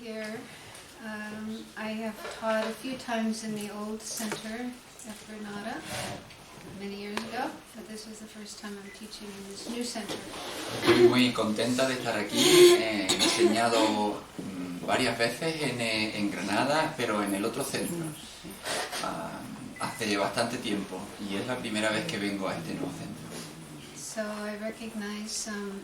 here. I have taught a few times in the old center at Granada many years ago, but this was the first time I'm teaching in this new center. Estoy muy contenta de estar aquí. He enseñado varias veces en Granada, pero en el otro centro, hace bastante tiempo, y es la primera vez que vengo a este nuevo centro. So I recognize some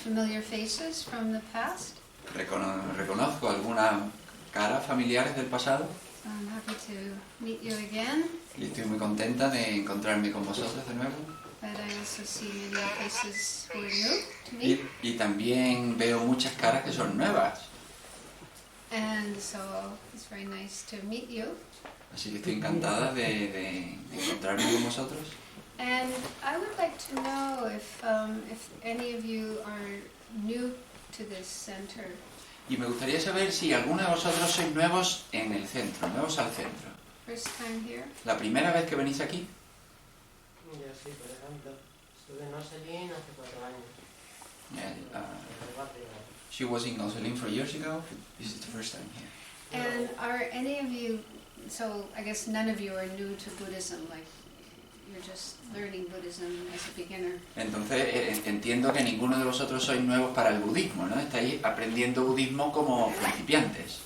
familiar faces from the past. Reconozco algunas caras familiares del pasado. So I'm happy to meet you again, Y estoy muy contenta de encontrarme con vosotros de nuevo. but I also see many faces who are new to me. Y también veo muchas caras que son nuevas. And so it's very nice to meet you. Así que estoy encantada de encontrarme con vosotros. And I would like to know if any of you are new to this center. Y me gustaría saber si alguno de vosotros sois nuevos en el centro, nuevos al centro. First time here? ¿La primera vez que venís aquí? Yo sí, por ejemplo. Estuve en Oselin hace 4 años. She was in Oselin 4 years ago. This is the first time here. And are any of you, so I guess none of you are new to Buddhism, like you're just learning Buddhism as a beginner. Entonces entiendo que ninguno de vosotros sois nuevos para el budismo, ¿no? Estáis aprendiendo budismo como principiantes.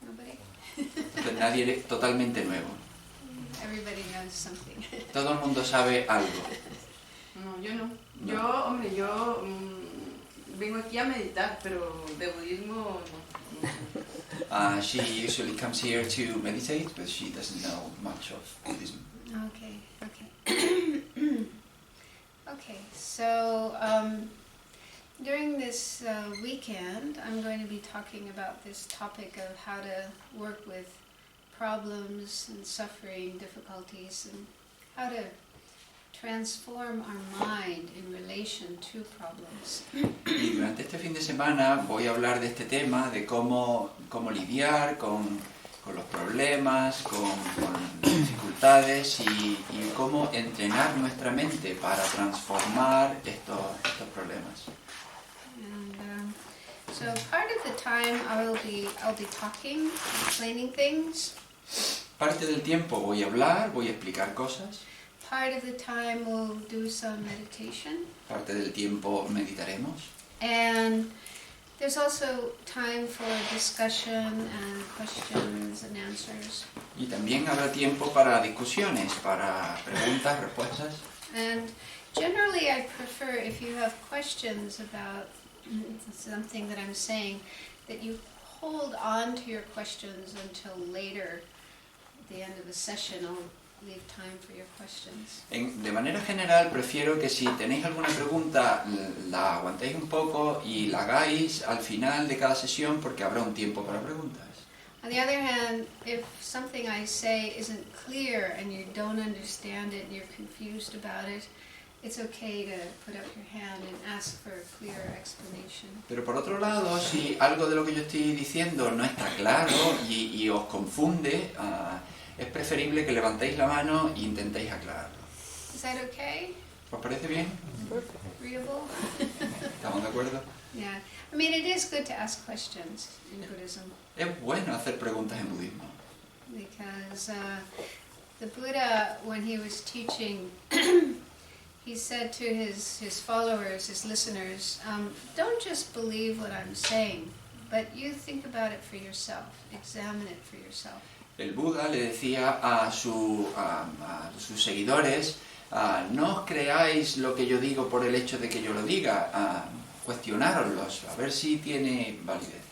Nobody? Entonces nadie es totalmente nuevo. Everybody knows something. Todo el mundo sabe algo. No, yo no. Yo vengo aquí a meditar, pero de budismo no. She usually comes here to meditate, but she doesn't know much of Buddhism. Okay. Okay, so during this weekend, I'm going to be talking about this topic of how to work with problems and suffering, difficulties, and how to transform our mind in relation to problems. Y durante este fin de semana voy a hablar de este tema, de cómo lidiar con los problemas, con las dificultades y cómo entrenar nuestra mente para transformar estos problemas. And so part of the time I'll be talking, explaining things. Parte del tiempo voy a hablar, voy a explicar cosas. Part of the time we'll do some meditation. Parte del tiempo meditaremos. And there's also time for discussion and questions and answers. Y también habrá tiempo para discusiones, para preguntas, respuestas. And generally I prefer, if you have questions about something that I'm saying, that you hold on to your questions until later, at the end of the session. I'll leave time for your questions. De manera general, prefiero que si tenéis alguna pregunta, la aguantéis un poco y la hagáis al final de cada sesión, porque habrá un tiempo para preguntas. On the other hand, if something I say isn't clear and you don't understand it and you're confused about it, it's okay to put up your hand and ask for a clear explanation. Pero por otro lado, si algo de lo que yo estoy diciendo no está claro y os confunde, es preferible que levantéis la mano e intentéis aclararlo. Is that okay? ¿Os parece bien? Agreeable? ¿Estamos de acuerdo? Yeah. I mean, it is good to ask questions in Buddhism Es bueno hacer preguntas en budismo, because the Buddha, when he was teaching, he said to his followers, his listeners, don't just believe what I'm saying, but you think about it for yourself, examine it for yourself. El Buda le decía a sus seguidores, no os creáis lo que yo digo por el hecho de que yo lo diga, cuestionároslos, a ver si tiene validez.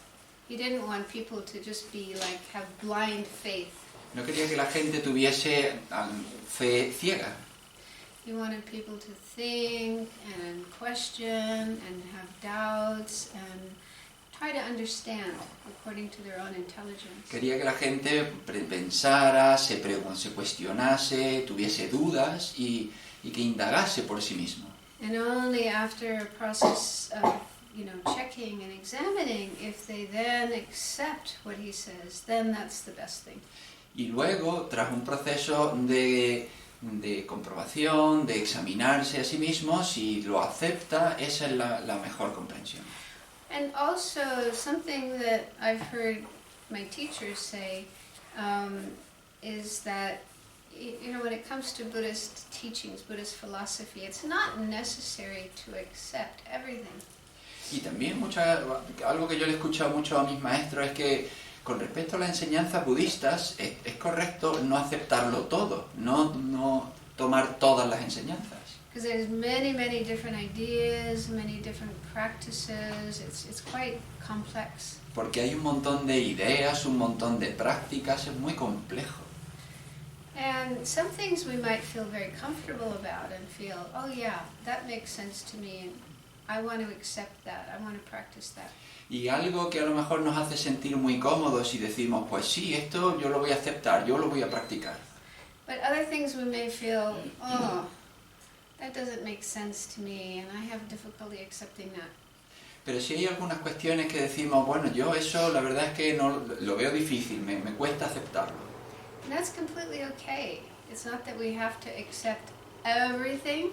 He didn't want people to just be like, have blind faith. No quería que la gente tuviese fe ciega. He wanted people to think and question and have doubts and try to understand according to their own intelligence. Quería que la gente pensara, se cuestionase, tuviese dudas y que indagase por sí mismo. And only after a process of, checking and examining, if they then accept what he says, then that's the best thing. Y luego, tras un proceso de comprobación, de examinarse a sí mismo, si lo acepta, esa es la mejor comprensión. And also something that I've heard my teachers say is that when it comes to Buddhist teachings, Buddhist philosophy, it's not necessary to accept everything. Y también algo que yo le he escuchado mucho a mis maestros es que con respecto a las enseñanzas budistas es correcto no aceptarlo todo, no tomar todas las enseñanzas. Because there's many different ideas, many different practices. It's quite complex. Porque hay un montón de ideas, un montón de prácticas, es muy complejo. And some things we might feel very comfortable about and feel, oh yeah, that makes sense to me, and I want to accept that, I want to practice that. Y algo que a lo mejor nos hace sentir muy cómodos y decimos, pues sí, esto yo lo voy a aceptar, yo lo voy a practicar. But other things we may feel, oh, that doesn't make sense to me, and I have difficulty accepting that. Pero sí hay algunas cuestiones que decimos, bueno, yo eso la verdad es que no lo veo difícil, me cuesta aceptarlo. And that's completely okay. It's not that we have to accept everything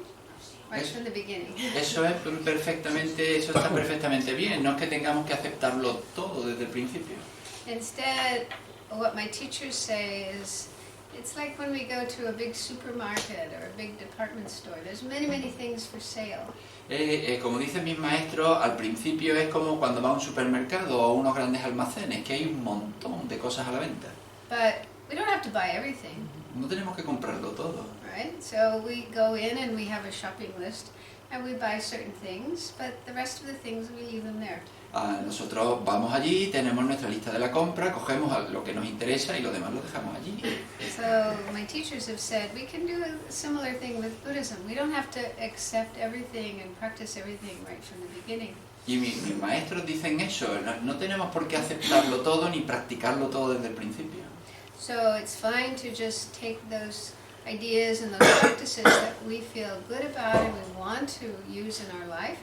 right from the beginning. Eso está perfectamente bien, no es que tengamos que aceptarlo todo desde el principio. Instead, what my teachers say is, it's like when we go to a big supermarket or a big department store. There's many things for sale. Como dicen mis maestros, al principio es como cuando va a un supermercado o a unos grandes almacenes, que hay un montón de cosas a la venta. But we don't have to buy everything, No tenemos que comprarlo todo. right? So we go in and we have a shopping list and we buy certain things, but the rest of the things we leave them there. Nosotros vamos allí, tenemos nuestra lista de la compra, cogemos lo que nos interesa y lo demás lo dejamos allí. So my teachers have said we can do a similar thing with Buddhism. We don't have to accept everything and practice everything right from the beginning. Y mis maestros dicen eso, no tenemos por qué aceptarlo todo ni practicarlo todo desde el principio. So it's fine to just take those ideas and those practices that we feel good about and we want to use in our life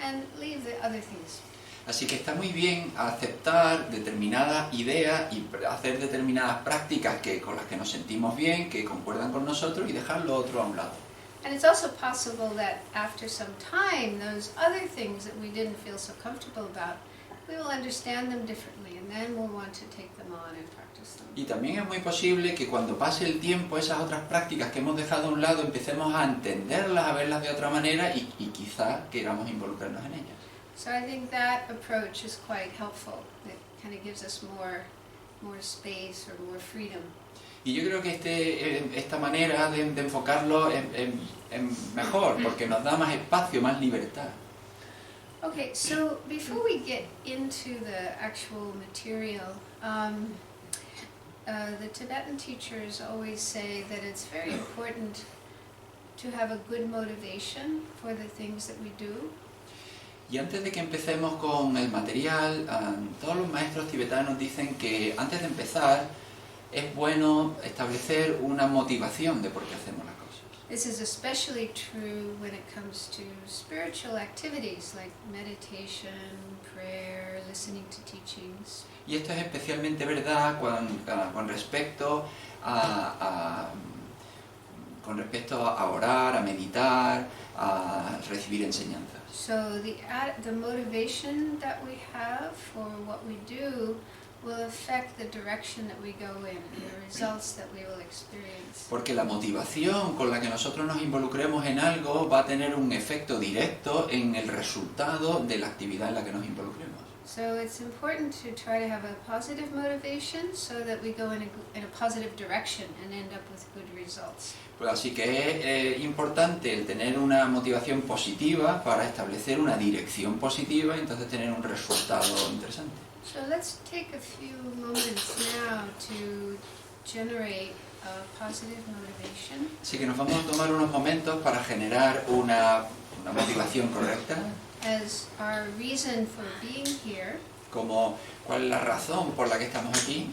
and leave the other things. Así que está muy bien aceptar determinadas ideas y hacer determinadas prácticas con las que nos sentimos bien, que concuerdan con nosotros y dejar lo otro a un lado. And it's also possible that after some time, those other things that we didn't feel so comfortable about, we will understand them differently and then we'll want to take them on and practice them. Y también es muy posible que cuando pase el tiempo esas otras prácticas que hemos dejado a un lado empecemos a entenderlas, a verlas de otra manera y quizá queramos involucrarnos en ellas. So I think that approach is quite helpful. It kind of gives us more space or more freedom. Y yo creo que esta manera de enfocarlo es mejor porque nos da más espacio, más libertad. Okay, so before we get into the actual material, the Tibetan teachers always say that it's very important to have a good motivation for the things that we do. Y antes de que empecemos con el material, todos los maestros tibetanos dicen que antes de empezar es bueno establecer una motivación de por qué hacemos las cosas. This is especially true when it comes to spiritual activities like meditation, prayer, listening to teachings. Y esto es especialmente verdad con respecto a orar, a meditar, a recibir enseñanzas. So the motivation that we have for what we do will affect the direction that we go in and the results that we will experience. Porque la motivación con la que nosotros nos involucremos en algo va a tener un efecto directo en el resultado de la actividad en la que nos involucremos. So it's important to try to have a positive motivation so that we go in a positive direction and end up with good results. Pues así que es importante el tener una motivación positiva para establecer una dirección positiva y entonces tener un resultado interesante. So let's take a few moments now to generate a positive motivation. Así que nos vamos a tomar unos momentos para generar una motivación correcta, As our reason for being here como cuál es la razón por la que estamos aquí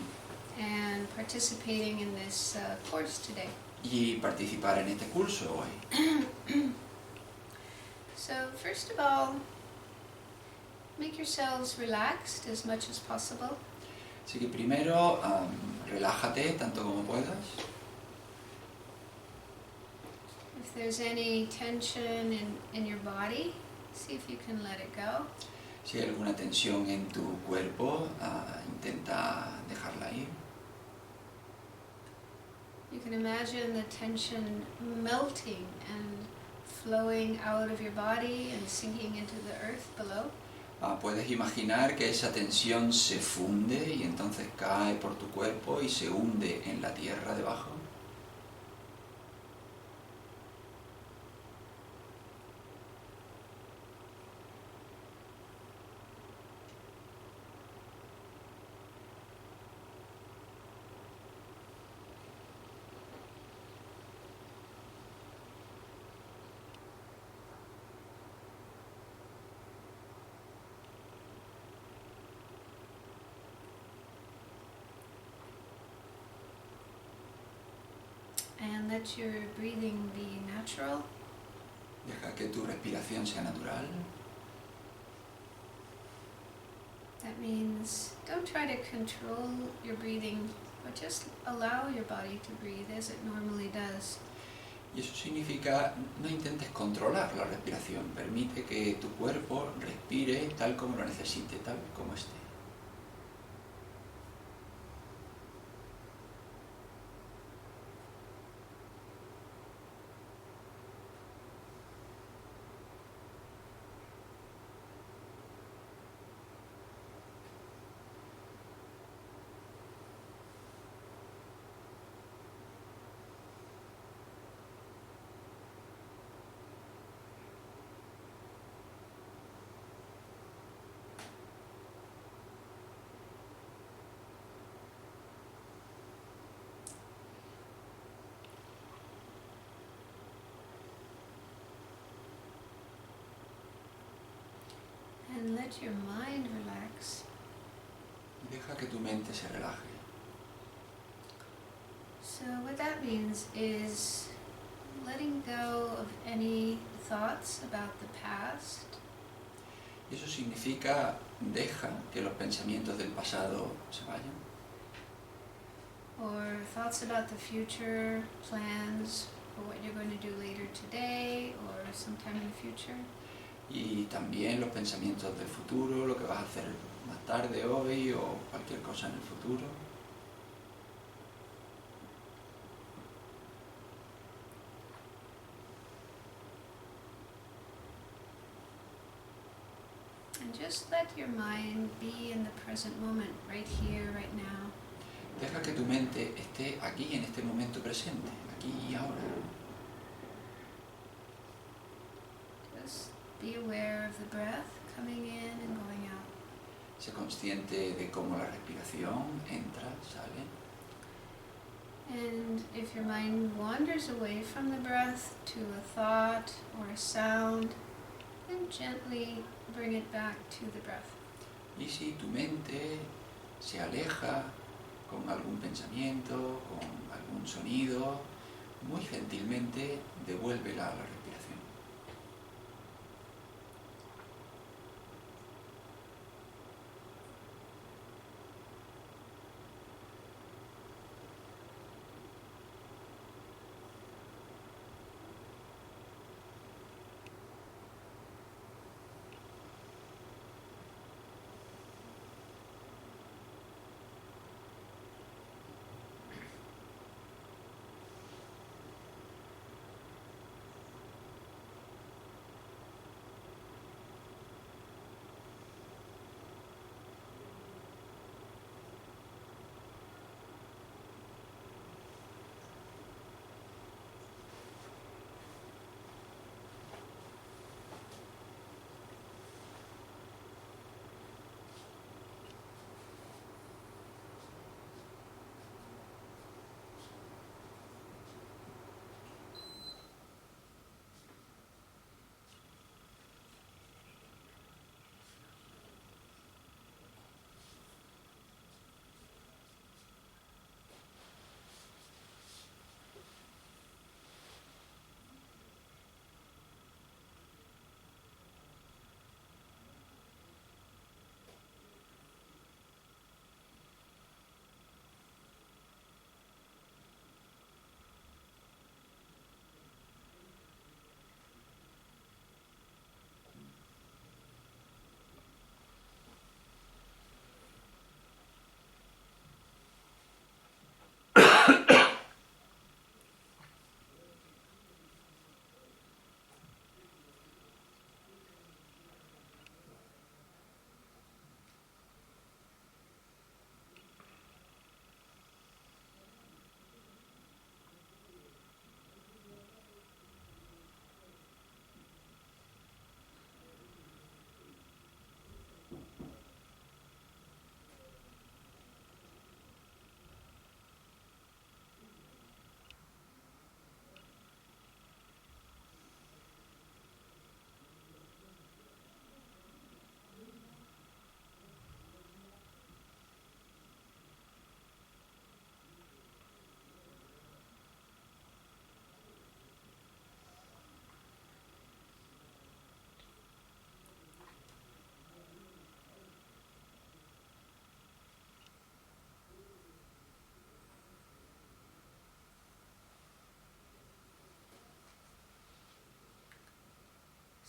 and participating in this course today. y participar en este curso hoy. So first of all, make yourselves relaxed as much as possible. Así que primero relájate tanto como puedas. If there's any tension in your body, see if you can let it go. Si hay alguna tensión en tu cuerpo, intenta dejarla ir. You can imagine the tension melting and flowing out of your body and sinking into the earth below. Puedes imaginar que esa tensión se funde y entonces cae por tu cuerpo y se hunde en la tierra debajo. And let your breathing be natural. Deja que tu respiración sea natural. That means don't try to control your breathing, but just allow your body to breathe as it normally does. Y eso significa no intentes controlar la respiración. Permite que tu cuerpo respire tal como lo necesite, tal como esté. And let your mind relax. Deja que tu mente se relaje. So what that means is letting go of any thoughts about the past, Y eso significa deja que los pensamientos del pasado se vayan. or thoughts about the future, plans for what you're going to do later today or sometime in the future. Y también los pensamientos del futuro, lo que vas a hacer más tarde, hoy o cualquier cosa en el futuro. And just let your mind be in the present moment, right here, right now. Deja que tu mente esté aquí en este momento presente, aquí y ahora. Just be aware of the breath coming in and going out. Sé consciente de cómo la respiración entra, sale. And if your mind wanders away from the breath to a thought or a sound, then gently bring it back to the breath. Y si tu mente se aleja con algún pensamiento, con algún sonido, muy gentilmente devuélvela a la respiración.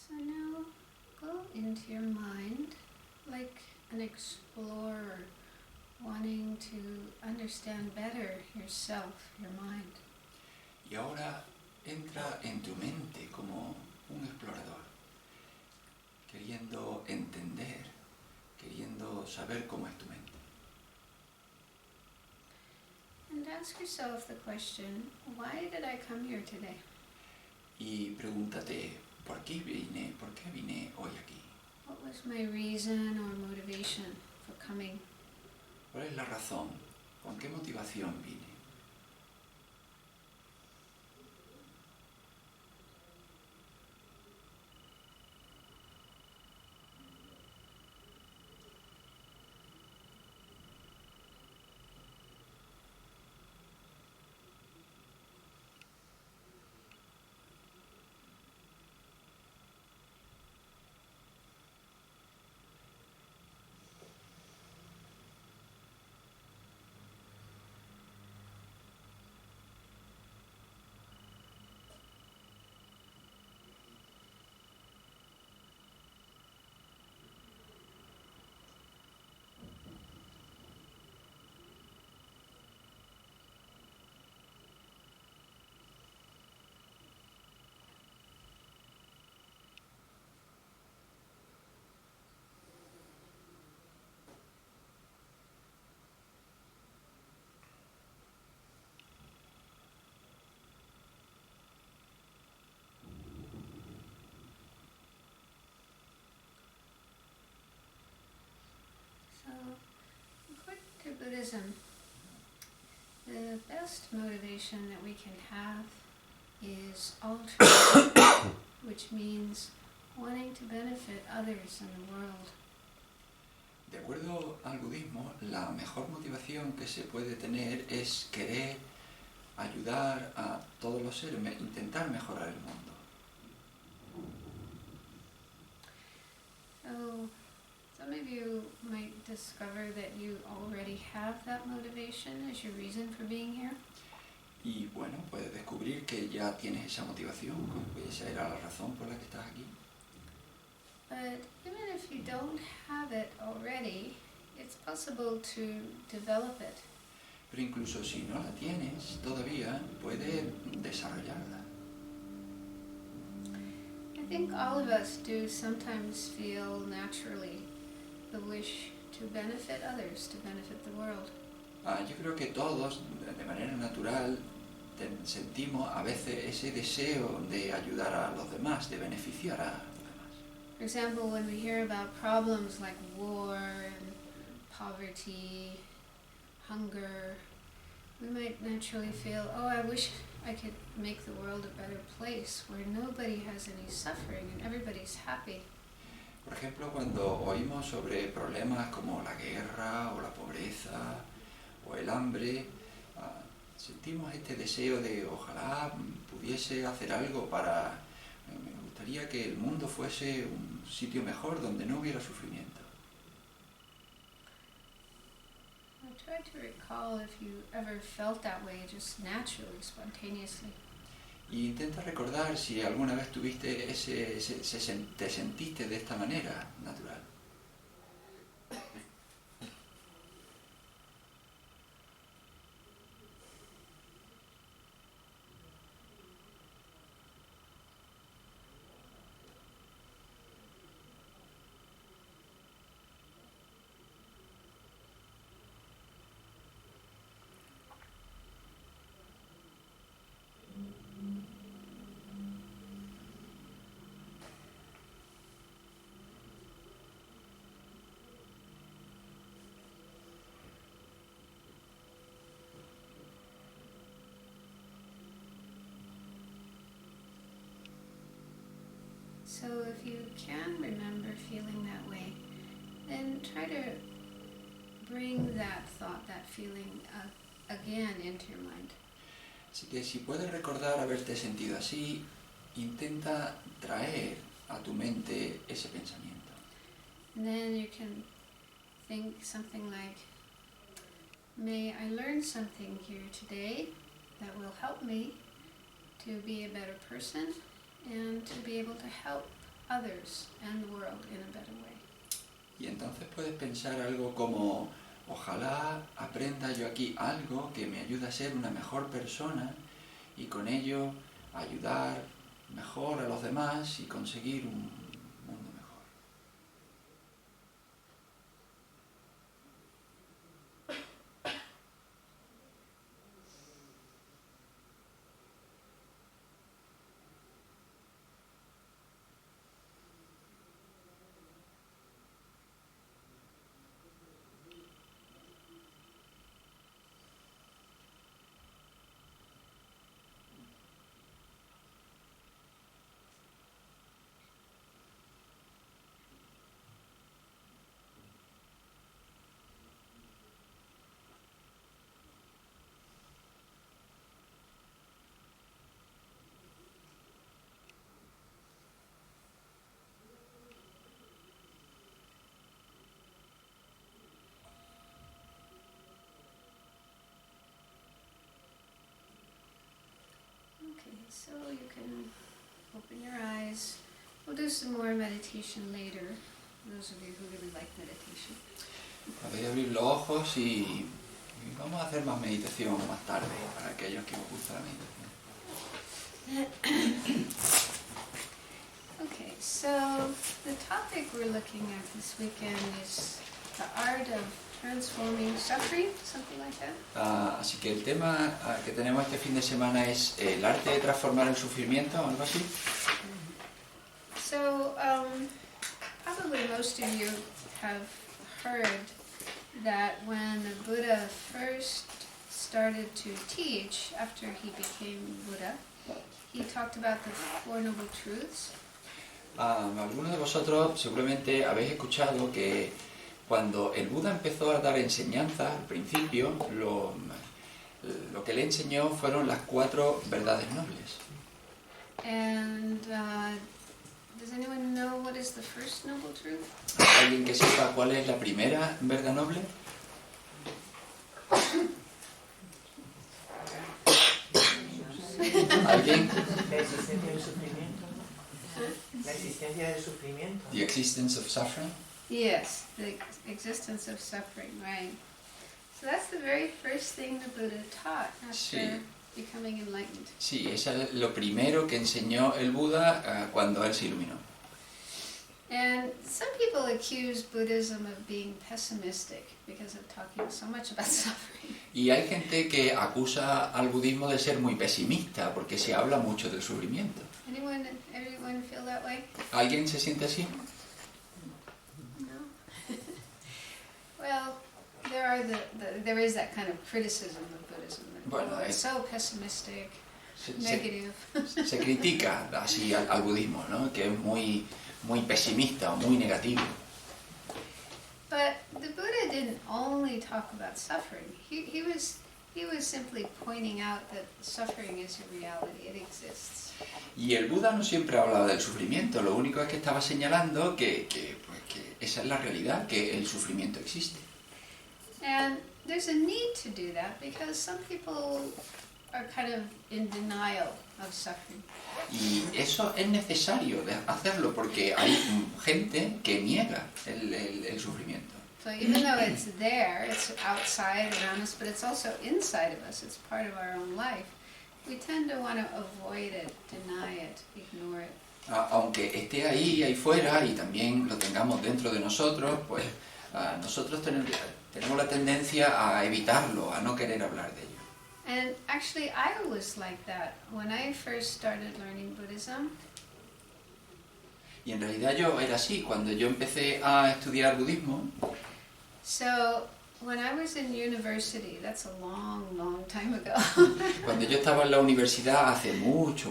So now go into your mind like an explorer wanting to understand better yourself, your mind. Y ahora entra en tu mente como un explorador, queriendo entender, queriendo saber cómo es tu mente. And ask yourself the question, why did I come here today? Y pregúntate, ¿por qué vine hoy aquí? What was my reason or motivation for coming? ¿Cuál es la razón? ¿Con qué motivación vine? So, according to Buddhism, the best motivation that we can have is altruism, which means wanting to benefit others in the world. De acuerdo al budismo, la mejor motivación que se puede tener es querer ayudar a todos los seres, intentar mejorar el mundo. So, some of you might discover that you already have that motivation as your reason for being here. Y bueno, puedes descubrir que ya tienes esa motivación, que esa era la razón por la que estás aquí. But even if you don't have it already, it's possible to develop it. Pero incluso si no la tienes, todavía puedes desarrollarla. I think all of us do sometimes feel naturally the wish to benefit others, to benefit the world. Yo creo que todos, de manera natural, sentimos a veces ese deseo de ayudar a los demás, de beneficiar a los demás. For example, when we hear about problems like war and poverty, hunger, we might naturally feel, oh, I wish I could make the world a better place where nobody has any suffering and everybody's happy. Por ejemplo, cuando oímos sobre problemas como la guerra o la pobreza o el hambre, sentimos este deseo de ojalá pudiese hacer algo para... Me gustaría que el mundo fuese un sitio mejor donde no hubiera sufrimiento. Try to recall if you ever felt that way, just naturally, spontaneously. Y intenta recordar si alguna vez tuviste te sentiste de esta manera natural. So if you can remember feeling that way, then try to bring that thought, that feeling again into your mind. Así que si puedes recordar haberte sentido así, intenta traer a tu mente ese pensamiento. And then you can think something like, may I learn something here today that will help me to be a better person and to be able to help others and the world in a better way. Y entonces puedes pensar algo como, ojalá aprenda yo aquí algo que me ayude a ser una mejor persona y con ello ayudar mejor a los demás y conseguir un mundo mejor. Okay, so you can open your eyes. We'll do some more meditation later, those of you who really like meditation. Podéis abrir los ojos y vamos a hacer más meditación más tarde para aquellos que os gusta la meditación. Okay, so the topic we're looking at this weekend is the art of transforming suffering, something like that. Así que el tema que tenemos este fin de semana es el arte de transformar el sufrimiento, algo así. So, probably most of you have heard that when the Buddha first started to teach, after he became Buddha, he talked about the Four Noble Truths. Algunos de vosotros seguramente habéis escuchado que cuando el Buda empezó a dar enseñanzas, al principio, lo que le enseñó fueron las 4 verdades nobles. And does anyone know what is the first noble truth? ¿Hay alguien que sepa cuál es la primera verdad noble? ¿Alguien? La existencia del sufrimiento, ¿no? La existencia del sufrimiento. The existence of suffering. Yes, the existence of suffering, right. So that's the very first thing the Buddha taught after Sí. becoming enlightened. Sí, eso es lo primero que enseñó el Buda cuando él se iluminó. And some people accuse Buddhism of being pessimistic because of talking so much about suffering. Y hay gente que acusa al budismo de ser muy pesimista porque se habla mucho del sufrimiento. Everyone feel that way? ¿Alguien se siente así? No? Well, there is that kind of criticism of Buddhism. That, Bueno, it's so pessimistic, Se negative. critica así al budismo, ¿no? Que es muy pesimista o muy negativo. But the Buddha didn't only talk about suffering. He was simply pointing out that suffering is a reality, it exists. Y el Buda no siempre hablaba del sufrimiento, lo único es que estaba señalando que esa es la realidad, que el sufrimiento existe. And there's a need to do that because some people are kind of in denial of suffering. Y eso es necesario hacerlo porque hay gente que niega el sufrimiento. So even though it's there, it's outside around us, but it's also inside of us, it's part of our own life, we tend to want to avoid it, deny it, ignore it. Aunque esté ahí fuera y también lo tengamos dentro de nosotros, pues nosotros tenemos la tendencia a evitarlo, a no querer hablar de ello. And actually I was like that when I first started learning Buddhism. Y en realidad yo era así, cuando yo empecé a estudiar budismo. So when I was in university, that's a long time ago. Cuando yo estaba en la universidad hace mucho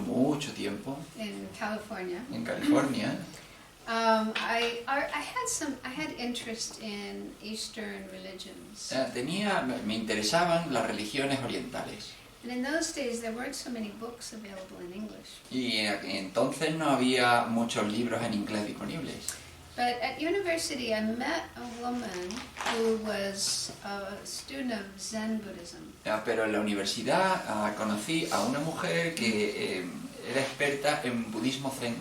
tiempo, In California. en California, I had interest in Eastern religions. me interesaban las religiones orientales. And in those days there weren't so many books available in English. Y entonces no había muchos libros en inglés disponibles. But at university I met a woman who was a student of Zen Buddhism. Pero en la universidad conocí a una mujer que era experta en budismo zen.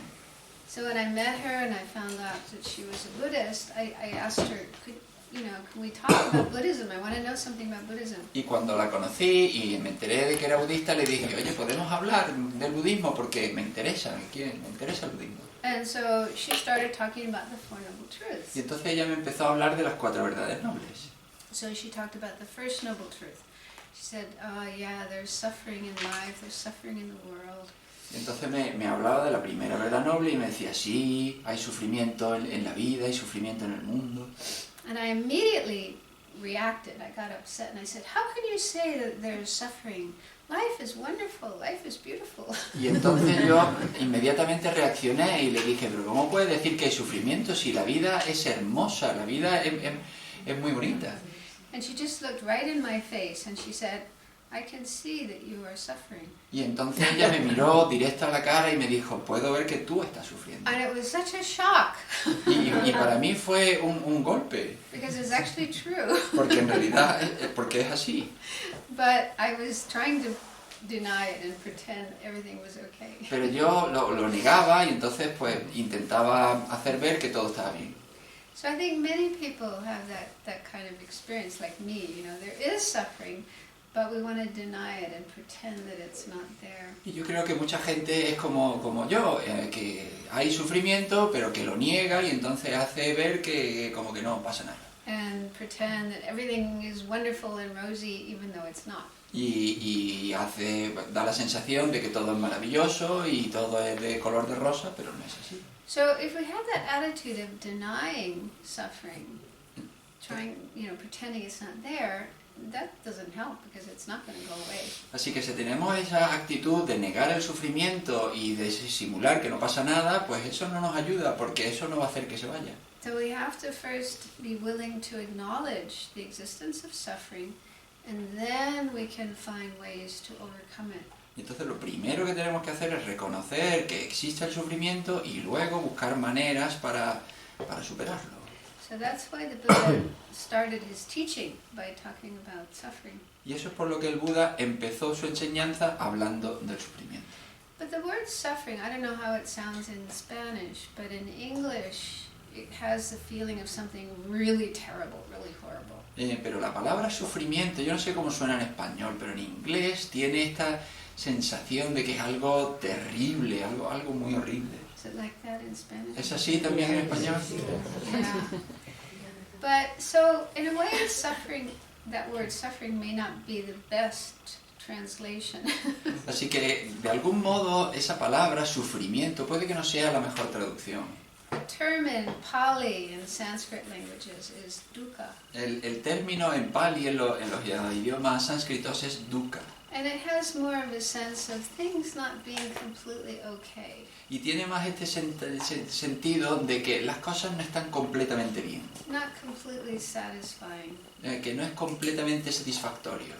So when I met her and I found out that she was a Buddhist, I asked her, can we talk about Buddhism? I want to know something about Buddhism. Y cuando la conocí y me enteré de que era budista, le dije, oye, ¿podemos hablar del budismo? Porque me interesa el budismo. And so she started talking about the Four Noble Truths. Y entonces ella me empezó a hablar de las 4 verdades nobles. So she talked about the first Noble Truth. She said, yeah, there's suffering in life, there's suffering in the world. Y entonces me hablaba de la primera verdad noble y me decía, sí, hay sufrimiento en la vida, hay sufrimiento en el mundo. And I immediately reacted. I got upset and I said, how can you say that there's suffering? Life is wonderful, life is beautiful. Y entonces yo inmediatamente reaccioné y le dije, pero ¿cómo puedes decir que hay sufrimiento si la vida es hermosa, la vida es muy bonita? And she just looked right in my face and she said, I can see that you are suffering. Y entonces ella me miró directo a la cara y me dijo, puedo ver que tú estás sufriendo. And it was such a shock. Y para mí fue un golpe, Because it's actually true. porque en realidad porque es así. But I was trying to deny it and pretend everything was okay. Pero yo lo negaba y entonces pues intentaba hacer ver que todo estaba bien. So I think many people have that kind of experience like me. There is suffering, but we want to deny it and pretend that it's not there. Y yo creo que mucha gente es como yo, que hay sufrimiento pero que lo niega y entonces hace ver que como que no pasa nada. And pretend that everything is wonderful and rosy even though it's not. Y da la sensación de que todo es maravilloso y todo es de color de rosa, pero no es así. So if we have that attitude of denying suffering, pretending it's not there, that doesn't help because it's not going to go away. Así que si tenemos esa actitud de negar el sufrimiento y de simular que no pasa nada, pues eso no nos ayuda porque eso no va a hacer que se vaya. So we have to first be willing to acknowledge the existence of suffering, and then we can find ways to overcome it. Entonces lo primero que tenemos que hacer es reconocer que existe el sufrimiento y luego buscar maneras para superarlo. So that's why the Buddha started his teaching by talking about suffering. Y eso es por lo que el Buda empezó su enseñanza hablando del sufrimiento. But the word suffering, I don't know how it sounds in Spanish, but in English it has the feeling of something really terrible, really horrible. Pero la palabra sufrimiento, yo no sé cómo suena en español, pero en inglés tiene esta sensación de que es algo terrible, algo muy horrible. Is it like that in Spanish? ¿Es así también en español? Yeah. But so in a way suffering, that word suffering may not be the best translation. Así que de algún modo esa palabra sufrimiento puede que no sea la mejor traducción. The term in Pali and Sanskrit languages is dukkha. El término en Pali, en los idiomas sánscritos, es dukkha. And it has more of a sense of things not being completely okay. Y tiene más este sentido de que las cosas no están completamente bien, Not completely satisfying. que no es completamente satisfactorio.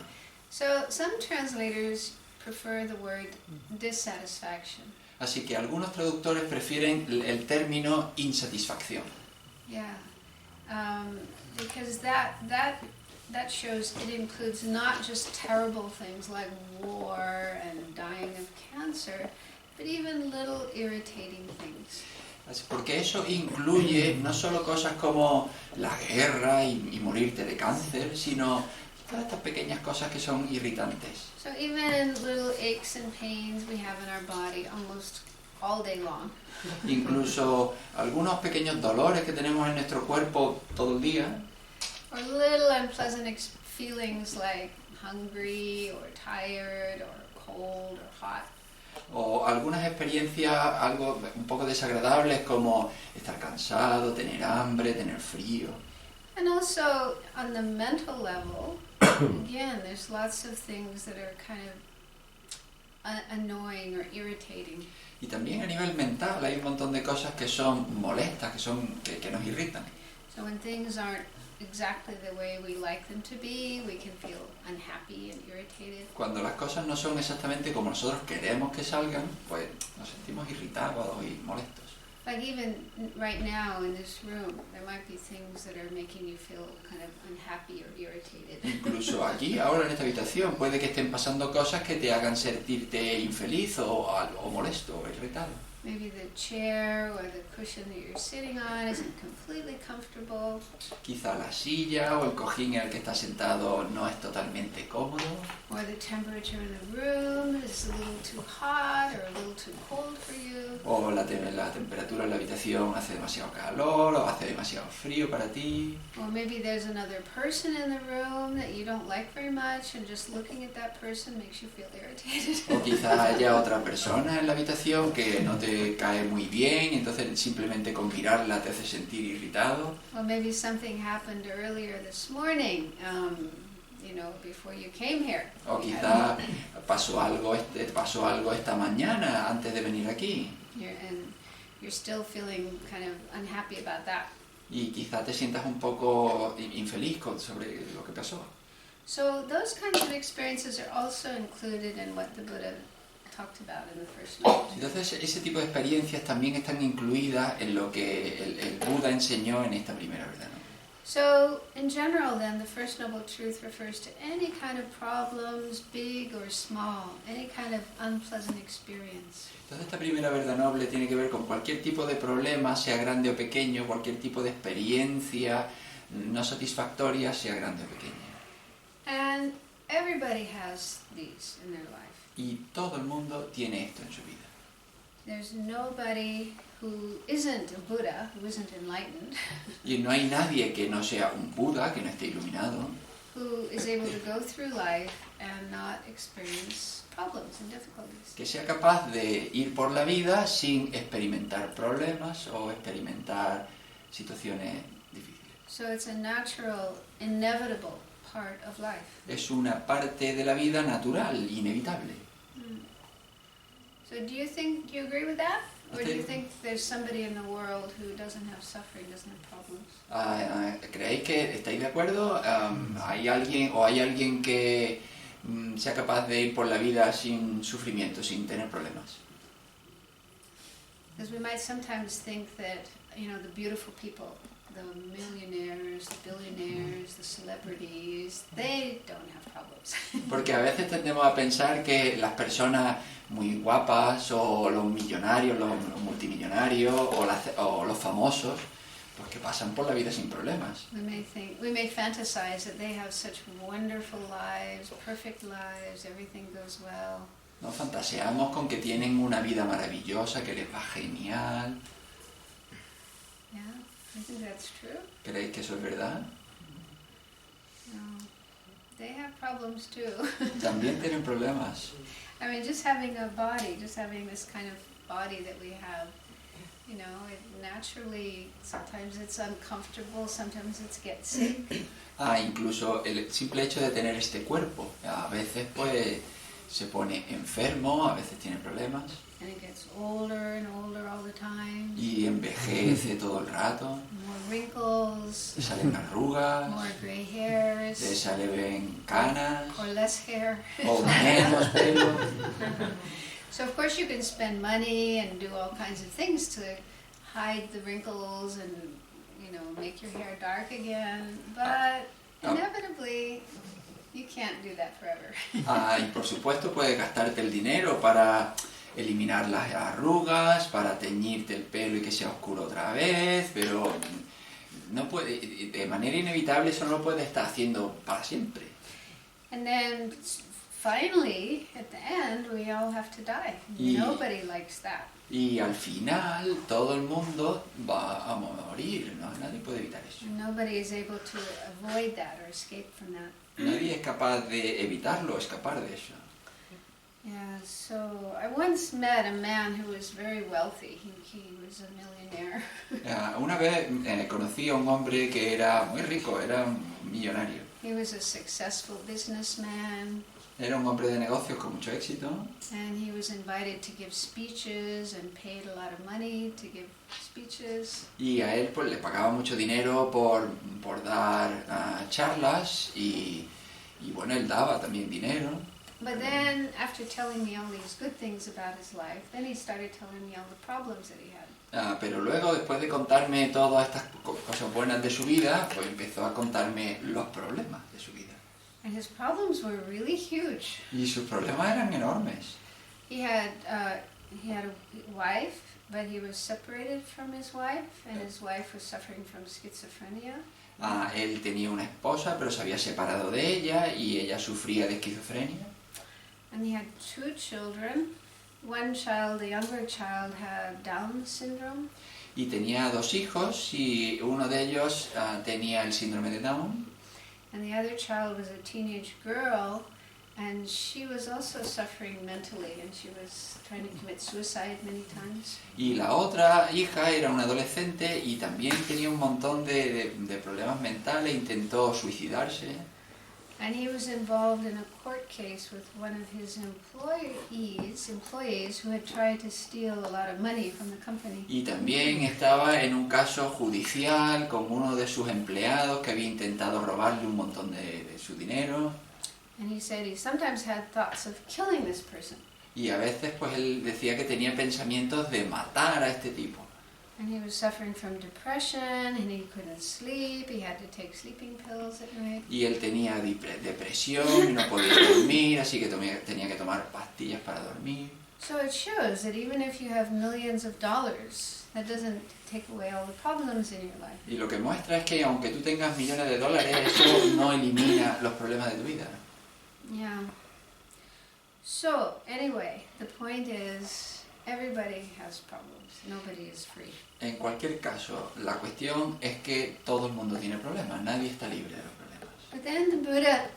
So some translators prefer the word dissatisfaction. Así que algunos traductores prefieren el término insatisfacción. Yeah. Because that shows it includes not just terrible things like war and dying of cancer, but even little irritating things. Porque eso incluye no solo cosas como la guerra y morirte de cáncer, sino todas estas pequeñas cosas que son irritantes. So even little aches and pains we have in our body almost all day long. Incluso algunos pequeños dolores que tenemos en nuestro cuerpo todo el día. Or little unpleasant feelings like hungry or tired or cold or hot. O algunas experiencias algo un poco desagradables como estar cansado, tener hambre, tener frío. And also on the mental level, again, there's lots of things that are kind of annoying or irritating. Y también a nivel mental hay un montón de cosas que son molestas, que nos irritan. So when things aren't exactly the way we like them to be, we can feel unhappy and irritated. Cuando las cosas no son exactamente como nosotros queremos que salgan, pues nos sentimos irritados y molestos. Like even right now in this room, there might be things that are making you feel kind of unhappy or irritated. Incluso aquí, ahora en esta habitación, puede que estén pasando cosas que te hagan sentirte infeliz o molesto o irritado. Maybe the chair or the cushion that you're sitting on isn't completely comfortable. Quizá la silla o el cojín en el que estás sentado no es totalmente cómodo. Or the temperature in the room is a little too hot or a little too cold for you. O la temperatura en la habitación hace demasiado calor o hace demasiado frío para ti. Or maybe there's another person in the room that you don't like very much, and just looking at that person makes you feel irritated. O quizá haya otra persona en la habitación que no te cae muy bien y entonces simplemente con mirarla te hace sentir irritado. Or maybe something happened earlier this morning, before you came here. O quizá pasó algo esta mañana antes de venir aquí. And you're still feeling kind of unhappy about that. Y quizá te sientas un poco infeliz sobre lo que pasó. So those kinds of experiences are also included in what the Buddha talked about in the first note. Entonces ese tipo de experiencias también están incluidas en lo que el Buda enseñó en esta primera verdad, ¿no? So in general then, the First Noble Truth refers to any kind of problems, big or small, any kind of unpleasant experience. Entonces esta primera verdad noble tiene que ver con cualquier tipo de problema, sea grande o pequeño, cualquier tipo de experiencia no satisfactoria, sea grande o pequeña. And everybody has these in their life. Y todo el mundo tiene esto en su vida. There's nobody who isn't a Buddha, who isn't enlightened, Y no hay nadie que no sea un Buda, que no esté iluminado, who is able to go through life and not experience problems and difficulties. que sea capaz de ir por la vida sin experimentar problemas o experimentar situaciones difíciles. So it's a natural, inevitable part of life. Es una parte de la vida natural, inevitable. So do you agree with that? Or do you Estoy- think there's somebody in the world who doesn't have suffering, doesn't have problems? ¿Creéis que estáis de acuerdo? ¿Hay alguien que sea capaz de ir por la vida sin sufrimiento, sin tener problemas? Because we might sometimes think that, the beautiful people, the millionaires, the billionaires, the celebrities, they don't have problems. Porque a veces tendemos a pensar que las personas muy guapas o los millonarios, los multimillonarios o los famosos, pues que pasan por la vida sin problemas. We may fantasize that they have such wonderful lives, perfect lives, everything goes well. ¿No? Fantaseamos con que tienen una vida maravillosa, que les va genial. Yeah, I think that's true. ¿Creéis que eso es verdad? No, they have problems too. También tienen problemas. I mean, just having a body, just having this kind of body that we have, it naturally, sometimes it's uncomfortable, sometimes it gets sick. Incluso el simple hecho de tener este cuerpo, a veces pues se pone enfermo, a veces tiene problemas And it gets older and older all the time. y envejece todo el rato, More wrinkles, le salen arrugas, more gray le hairs, salen canas or less hair. o menos pelo. So of course you can spend money and do all kinds of things to hide the wrinkles and, make your hair dark again, but inevitably you can't do that forever. Y por supuesto puedes gastarte el dinero para eliminar las arrugas, para teñirte el pelo y que sea oscuro otra vez, pero no puede, de manera inevitable eso no lo puedes estar haciendo para siempre. And then finally, at the end, we all have to die. Y- Nobody likes that. Y al final todo el mundo va a morir, ¿no? Nadie puede evitar eso. Nobody is able to avoid that or escape from that. Nadie es capaz de evitarlo, escapar de eso. Yeah, so I once met a man who was very wealthy. He was a millionaire. Una vez conocí a un hombre que era muy rico, era un millonario. He was a successful businessman, Era un hombre de negocios con mucho éxito and he was invited to give speeches and paid a lot of money to give speeches. y a él pues le pagaba mucho dinero por dar charlas y bueno, él daba también dinero. But then, after telling me all these good things about his life, then he started telling me all the problems that he had. Pero luego, después de contarme todas estas cosas buenas de su vida, pues empezó a contarme los problemas de su vida. And his problems were really huge. Y sus problemas eran enormes. He had he had a wife, but he was separated from his wife, and his wife was suffering from schizophrenia. Él tenía una esposa, pero se había separado de ella y ella sufría de esquizofrenia. And he had 2 children. One child, the younger child, had Down syndrome, Y tenía 2 hijos y uno de ellos tenía el síndrome de Down. and the other child was a teenage girl, and she was also suffering mentally, and she was trying to commit suicide many times. Y la otra hija era una adolescente y también tenía un montón de problemas mentales, intentó suicidarse. And he was involved in a court case with one of his employees who had tried to steal a lot of money from the company. Y también estaba en un caso judicial con uno de sus empleados que había intentado robarle un montón de su dinero. And he said he sometimes had thoughts of killing this person. Y a veces pues él decía que tenía pensamientos de matar a este tipo. And he was suffering from depression, and he couldn't sleep. He had to take sleeping pills at night. Y él tenía depresión y no podía dormir, así que tenía que tomar pastillas para dormir. So it shows that even if you have millions of dollars, that doesn't take away all the problems in your life. Y lo que muestra es que aunque tú tengas millones de dólares, eso no elimina los problemas de tu vida. Yeah. So anyway, the point is, everybody has problems. Nobody is free. En cualquier caso, la cuestión es que todo el mundo tiene problemas, nadie está libre de los problemas. But then the Buddha,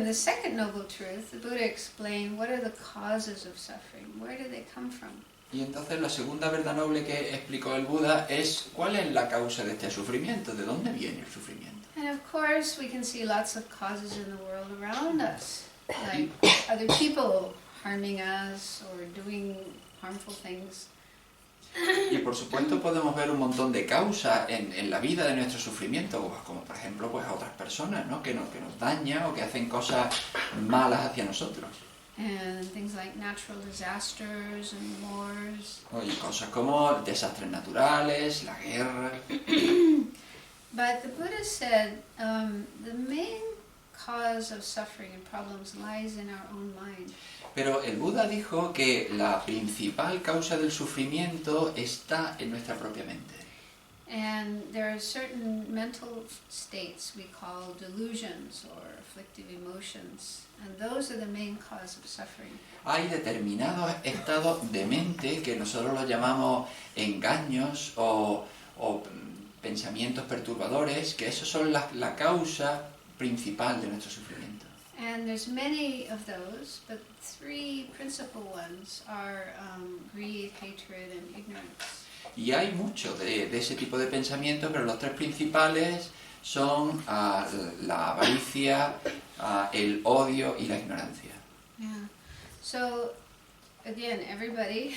the second noble truth, the Buddha explained what are the causes of suffering? Where do they come from? Y entonces la segunda verdad noble que explicó el Buda es cuál es la causa de este sufrimiento, de dónde viene el sufrimiento. And of course, we can see lots of causes in the world around us, like other people harming us or doing harmful things. Y por supuesto podemos ver un montón de causas en la vida de nuestro sufrimiento, como por ejemplo pues a otras personas, ¿no? que nos dañan o que hacen cosas malas hacia nosotros. And things like natural disasters and wars. Y cosas como desastres naturales, la guerra. But the Buddha said the main cause of suffering and problems lies in our own mind. Pero el Buda dijo que la principal causa del sufrimiento está en nuestra propia mente. And there are certain mental states we call delusions or afflictive emotions, and those are the main cause of suffering. Hay determinados estados de mente que nosotros los llamamos engaños o pensamientos perturbadores, que esos son la causa principal de nuestro sufrimiento. And there's many of those, but 3 principal ones are greed, hatred, and ignorance. Y hay mucho de ese tipo de pensamientos, pero los 3 principales son la avaricia, el odio y la ignorancia. Yeah. So, again, everybody,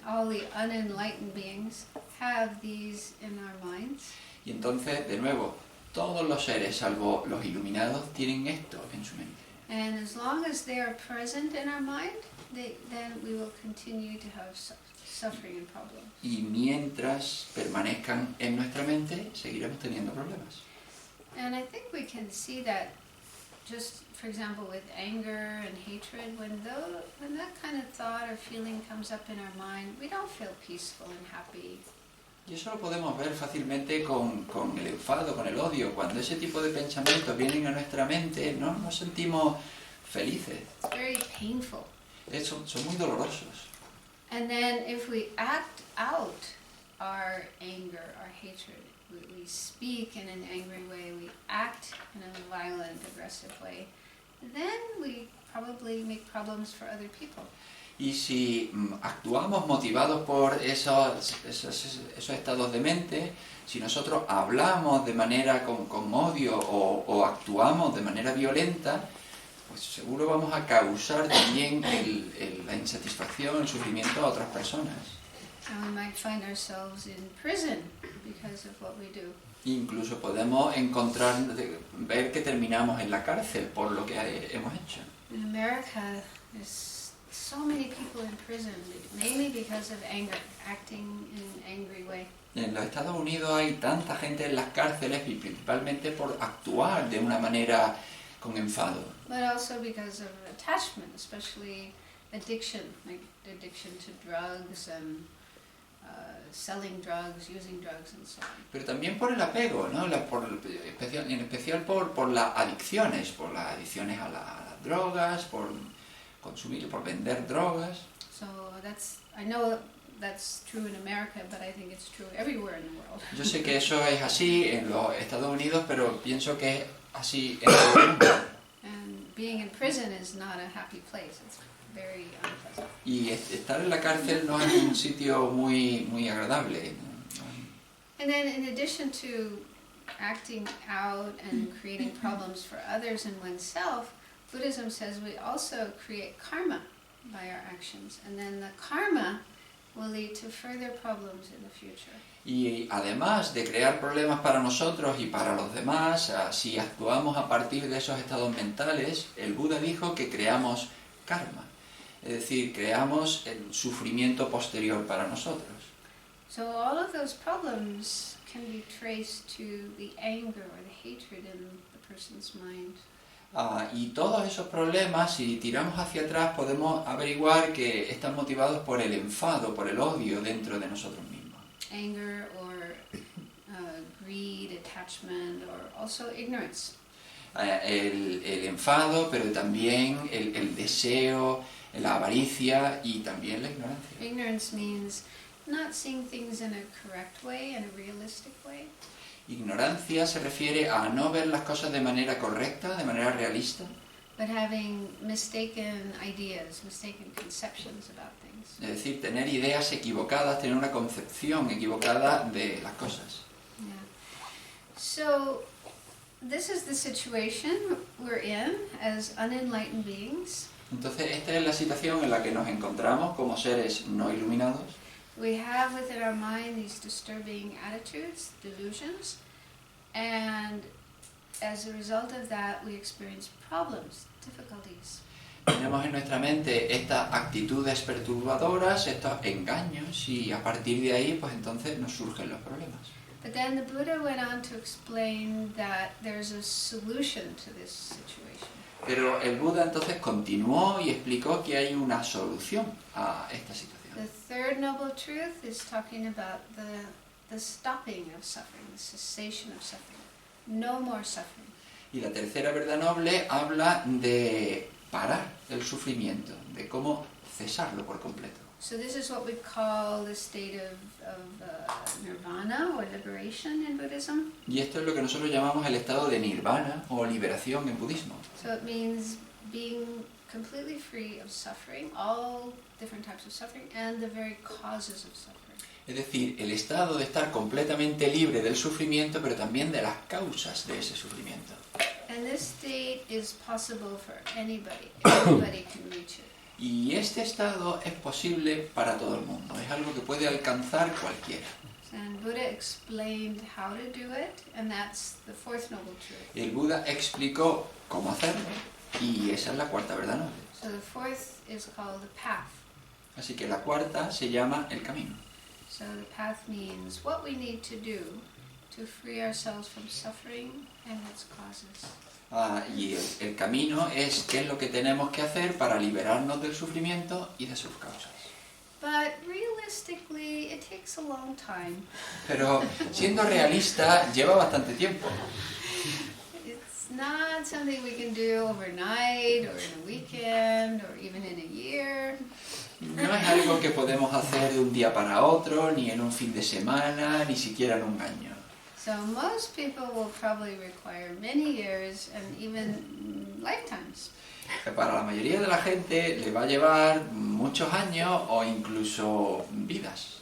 all the unenlightened beings, have these in our minds. Y entonces, de nuevo, todos los seres, salvo los iluminados, tienen esto en su mente. And as long as they are present in our mind, then we will continue to have suffering and problems. Y mientras permanezcan en nuestra mente, seguiremos teniendo problemas. And I think we can see that just, for example, with anger and hatred, when that kind of thought or feeling comes up in our mind, we don't feel peaceful and happy. Y eso lo podemos ver fácilmente con el enfado, con el odio. Cuando ese tipo de pensamientos vienen a nuestra mente, no nos sentimos felices. It's very painful. Son muy dolorosos. And then if we act out our anger, our hatred, we speak in an angry way, we act in a violent, aggressive way, then we probably make problems for other people. Y si actuamos motivados por esos estados de mente, si nosotros hablamos de manera con odio o actuamos de manera violenta, pues seguro vamos a causar también la insatisfacción, el sufrimiento a otras personas. And we might find ourselves in prison because of what we do. Incluso podemos ver que terminamos en la cárcel por lo que hemos hecho. In America, there's so many people in prison, mainly because of anger, acting in an angry way. En los Estados Unidos hay tanta gente en las cárceles y principalmente por actuar de una manera con enfado. But also because of attachment, especially addiction, like addiction to drugs and selling drugs, using drugs and so on. Pero también por el apego, ¿no? En especial por las adicciones a las drogas, por consumir, por vender drogas. So I know that's true in America, but I think it's true everywhere in the world. Yo sé que eso es así en los Estados Unidos, pero pienso que es así en todo el mundo. And being in prison is not a happy place. It's very unpleasant. Y estar en la cárcel no es un sitio muy agradable. And then in addition to acting out and creating problems for others and oneself, Buddhism says we also create karma by our actions. And then the karma will lead to further problems in the future. Y además de crear problemas para nosotros y para los demás, si actuamos a partir de esos estados mentales, el Buda dijo que creamos karma. Es decir, creamos el sufrimiento posterior para nosotros. So all of those problems can be traced to the anger or the hatred in the person's mind. Y todos esos problemas, si tiramos hacia atrás, podemos averiguar que están motivados por el enfado, por el odio dentro de nosotros mismos. Anger or greed, attachment, or also ignorance. El enfado, pero también el deseo, la avaricia y también la ignorancia. Ignorance means not seeing things in a correct way, in a realistic way. Ignorancia se refiere a no ver las cosas de manera correcta, de manera realista, But having mistaken ideas, mistaken conceptions about things. es decir, tener ideas equivocadas, tener una concepción equivocada de las cosas. Yeah. So this is the situation we're in as unenlightened beings. Entonces, esta es la situación en la que nos encontramos como seres no iluminados. We have within our mind these disturbing attitudes, delusions, and as a result of that we experience problems, difficulties. Tenemos en nuestra mente estas actitudes perturbadoras, estos engaños, y a partir de ahí, pues entonces nos surgen los problemas. But then the Buddha went on to explain that there's a solution to this situation. Pero el Buda entonces continuó y explicó que hay una solución a esta situación. The third noble truth is talking about the stopping of suffering, the cessation of suffering. No more suffering. Y la tercera verdad noble habla de parar el sufrimiento, de cómo cesarlo por completo. So this is what we call the state of nirvana or liberation in Buddhism. Y esto es lo que nosotros llamamos el estado de nirvana o liberación en budismo. So it means being completely free of suffering, all different types of suffering, and the very causes of suffering. Es decir, el estado de estar completamente libre del sufrimiento, pero también de las causas de ese sufrimiento. And this state is possible for anybody. Anybody can reach it. Y este estado es posible para todo el mundo, es algo que puede alcanzar cualquiera. And Buddha explained how to do it, and that's the fourth noble truth. El Buda explicó cómo hacerlo, y esa es la cuarta verdad noble. So the fourth is called the path. Así que la cuarta se llama el camino. So the path means what we need to do to free ourselves from suffering and its causes. Y el camino es qué es lo que tenemos que hacer para liberarnos del sufrimiento y de sus causas. But realistically, it takes a long time. Pero siendo realista, lleva bastante tiempo. It's not something we can do overnight or in a weekend or even in a year. No es algo que podemos hacer de un día para otro, ni en un fin de semana, ni siquiera en un año. So most people will probably require many years and even lifetimes. Para la mayoría de la gente le va a llevar muchos años o incluso vidas.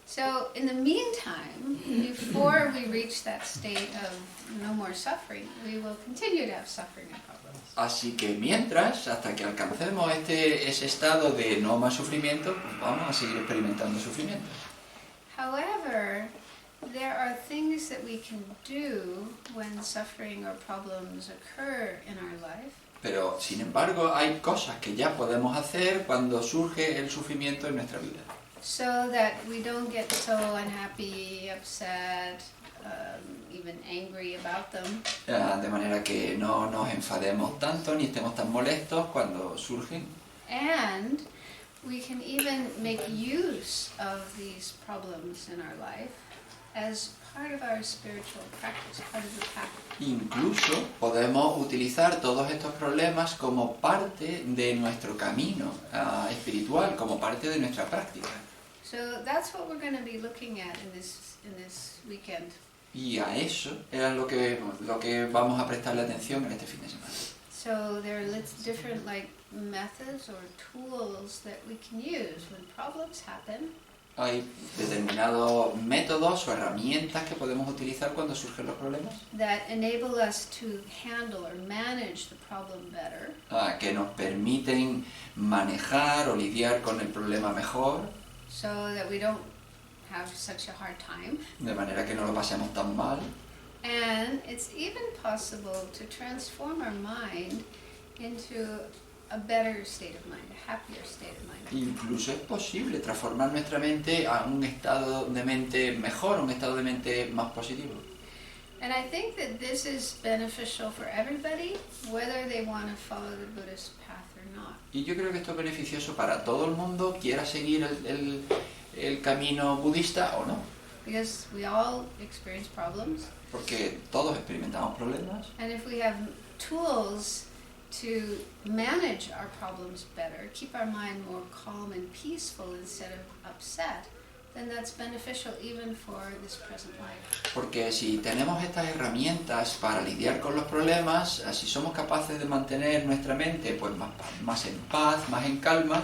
So in the meantime, before we reach that state of no more suffering, we will continue to have suffering and problems. Así que mientras, hasta que alcancemos ese estado de no más sufrimiento, vamos a seguir experimentando sufrimiento. However, there are things that we can do when suffering or problems occur in our life. Pero, sin embargo, hay cosas que ya podemos hacer cuando surge el sufrimiento en nuestra vida. So that we don't get so unhappy, upset, even angry about them. De manera que no nos enfademos tanto ni estemos tan molestos cuando surgen. And we can even make use of these problems in our life as part of our spiritual practice, part of the path. Incluso podemos utilizar todos estos problemas como parte de nuestro camino espiritual, como parte de nuestra práctica. So that's what we're going to be looking at in this weekend. Y a eso es lo que vamos a prestarle atención en este fin de semana. So there are different methods or tools that we can use when problems happen. Hay determinados métodos o herramientas que podemos utilizar cuando surgen los problemas That enable us to handle or manage the problem better. que nos permiten manejar o lidiar con el problema mejor, So that we don't have such a hard time. de manera que no lo pasemos tan mal. And it's even possible to transform our mind into a better state of mind, a happier state of mind. Incluso es posible transformar nuestra mente a un estado de mente mejor, un estado de mente más positivo. And I think that this is beneficial for everybody, whether they want to follow the Buddhist path or not. Y yo creo que esto es beneficioso para todo el mundo, quiera seguir el camino budista o no. Because we all experience problems. Porque todos experimentamos problemas. And if we have tools to manage our problems better, keep our mind more calm and peaceful instead of upset, then that's beneficial even for this present life. Porque si tenemos estas herramientas para lidiar con los problemas, si somos capaces de mantener nuestra mente pues más en paz, más en calma,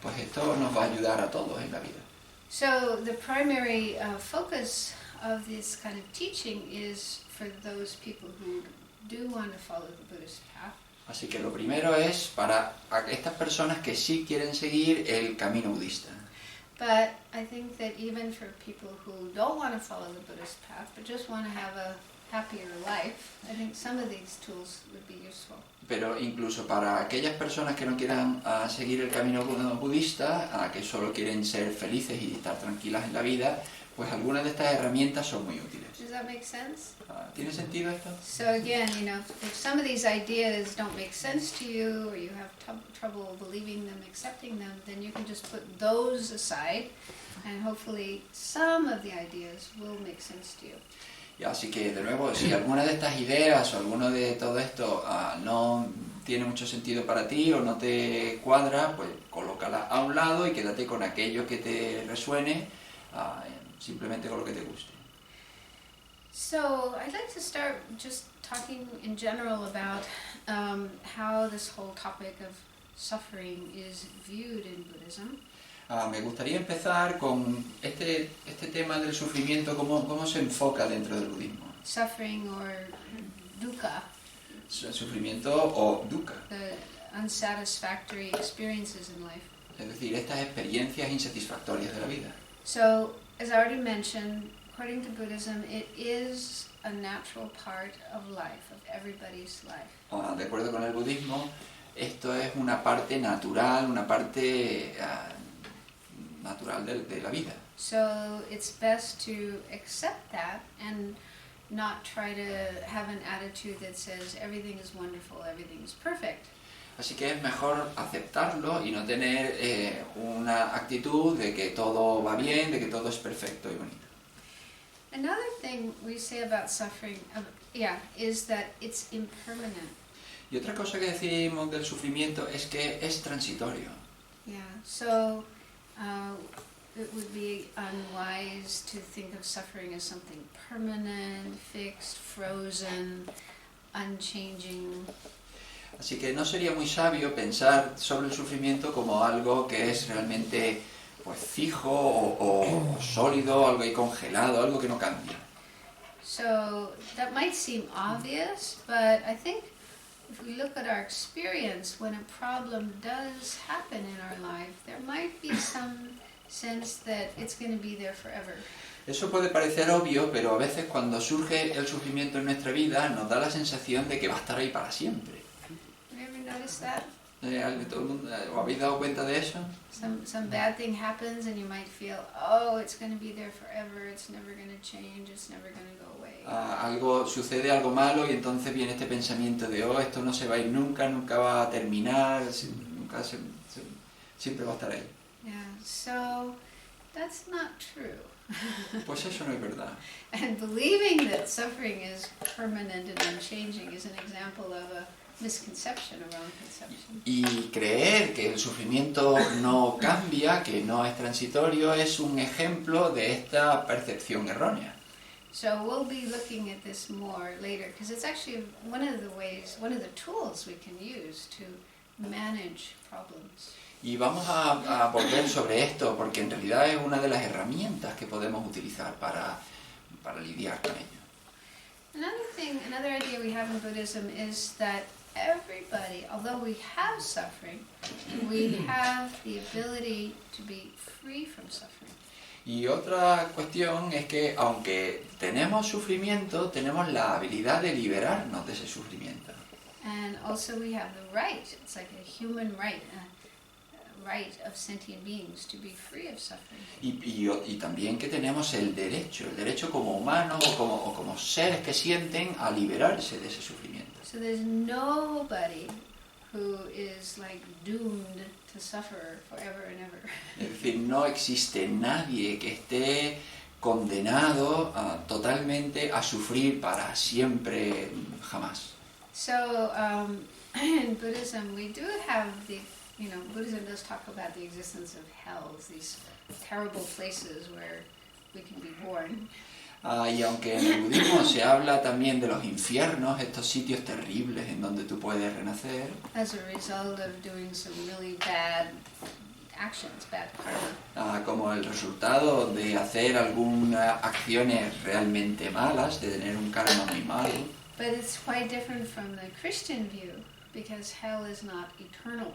pues esto nos va a ayudar a todos en la vida. So the primary focus of this kind of teaching is for those people who do want to follow the Buddhist path. Así que lo primero es para estas personas que sí quieren seguir el camino budista. But I think that even for people who don't want to follow the Buddhist path, but just want to have a happier life, I think some of these tools would be useful. Pero incluso para aquellas personas que no quieran seguir el camino budista, que solo quieren ser felices y estar tranquilas en la vida, pues algunas de estas herramientas son muy útiles. Does that make sense? ¿Tiene sentido esto? So again, if some of these ideas don't make sense to you, or you have trouble believing them, accepting them, then you can just put those aside, and hopefully some of the ideas will make sense to you. Y así que, de nuevo, si alguna de estas ideas o alguno de todo esto no tiene mucho sentido para ti o no te cuadra, pues colócala a un lado y quédate con aquello que te resuene, simplemente con lo que te guste. So I'd like to start just talking in general about how this whole topic of suffering is viewed in Buddhism. Me gustaría empezar con este tema del sufrimiento, cómo se enfoca dentro del budismo. Suffering or dukkha, Sufrimiento o dukkha, the unsatisfactory experiences in life. es decir, estas experiencias insatisfactorias de la vida. So, as I already mentioned, according to Buddhism, it is a natural part of life, of everybody's life. De acuerdo con el budismo, esto es una parte natural, una parte natural de la vida. So it's best to accept that and not try to have an attitude that says everything is wonderful, everything is perfect. Así que es mejor aceptarlo y no tener una actitud de que todo va bien, de que todo es perfecto y bonito. Another thing we say about suffering, is that it's impermanent. Y otra cosa que decimos del sufrimiento es que es transitorio. Yeah, so it would be unwise to think of suffering as something permanent, fixed, frozen, unchanging. Así que no sería muy sabio pensar sobre el sufrimiento como algo que es realmente pues fijo o sólido, algo ahí congelado, algo que no cambia. So that might seem obvious, but I think if we look at our experience, when a problem does happen in our life, there might be some sense that it's going to be there forever. Eso puede parecer obvio, pero a veces cuando surge el sufrimiento en nuestra vida nos da la sensación de que va a estar ahí para siempre. Have you ever noticed that? ¿Os habéis dado cuenta de eso? Some bad thing happens and you might feel, oh, it's going to be there forever, it's never going to change, it's never going to go away. Algo sucede, algo malo, y entonces viene este pensamiento de, oh, esto no se va a ir nunca, nunca va a terminar, nunca siempre va a estar ahí. Yeah, so that's not true. Pues eso no es verdad. And believing that suffering is permanent and unchanging is an example of a misconception, a wrong conception. Y creer que el sufrimiento no cambia, que no es transitorio, es un ejemplo de esta percepción errónea. So we'll be looking at this more later because it's actually one of the ways, one of the tools we can use to manage problems. Y vamos a volver sobre esto porque en realidad es una de las herramientas que podemos utilizar para lidiar con ello. Another idea we have in Buddhism is that everybody, although we have suffering, we have the ability to be free from suffering. Y otra cuestión es que aunque tenemos sufrimiento, tenemos la habilidad de liberarnos de ese sufrimiento. And also we have the right, it's like a human right, a right of sentient beings to be free of suffering. Y también que tenemos el derecho como humanos o como seres que sienten a liberarse de ese sufrimiento. So there's nobody who is like doomed to suffer forever and ever. Es decir, no existe nadie que esté condenado totalmente a sufrir para siempre, jamás. So in Buddhism we do have Buddhism does talk about the existence of hells, these terrible places where we can be born. Y aunque en el budismo se habla también de los infiernos, estos sitios terribles en donde tú puedes renacer, As a result of doing some really bad actions, bad karma. como el resultado de hacer algunas acciones realmente malas, de tener un karma muy malo. But it's quite different from the Christian view because hell is not eternal.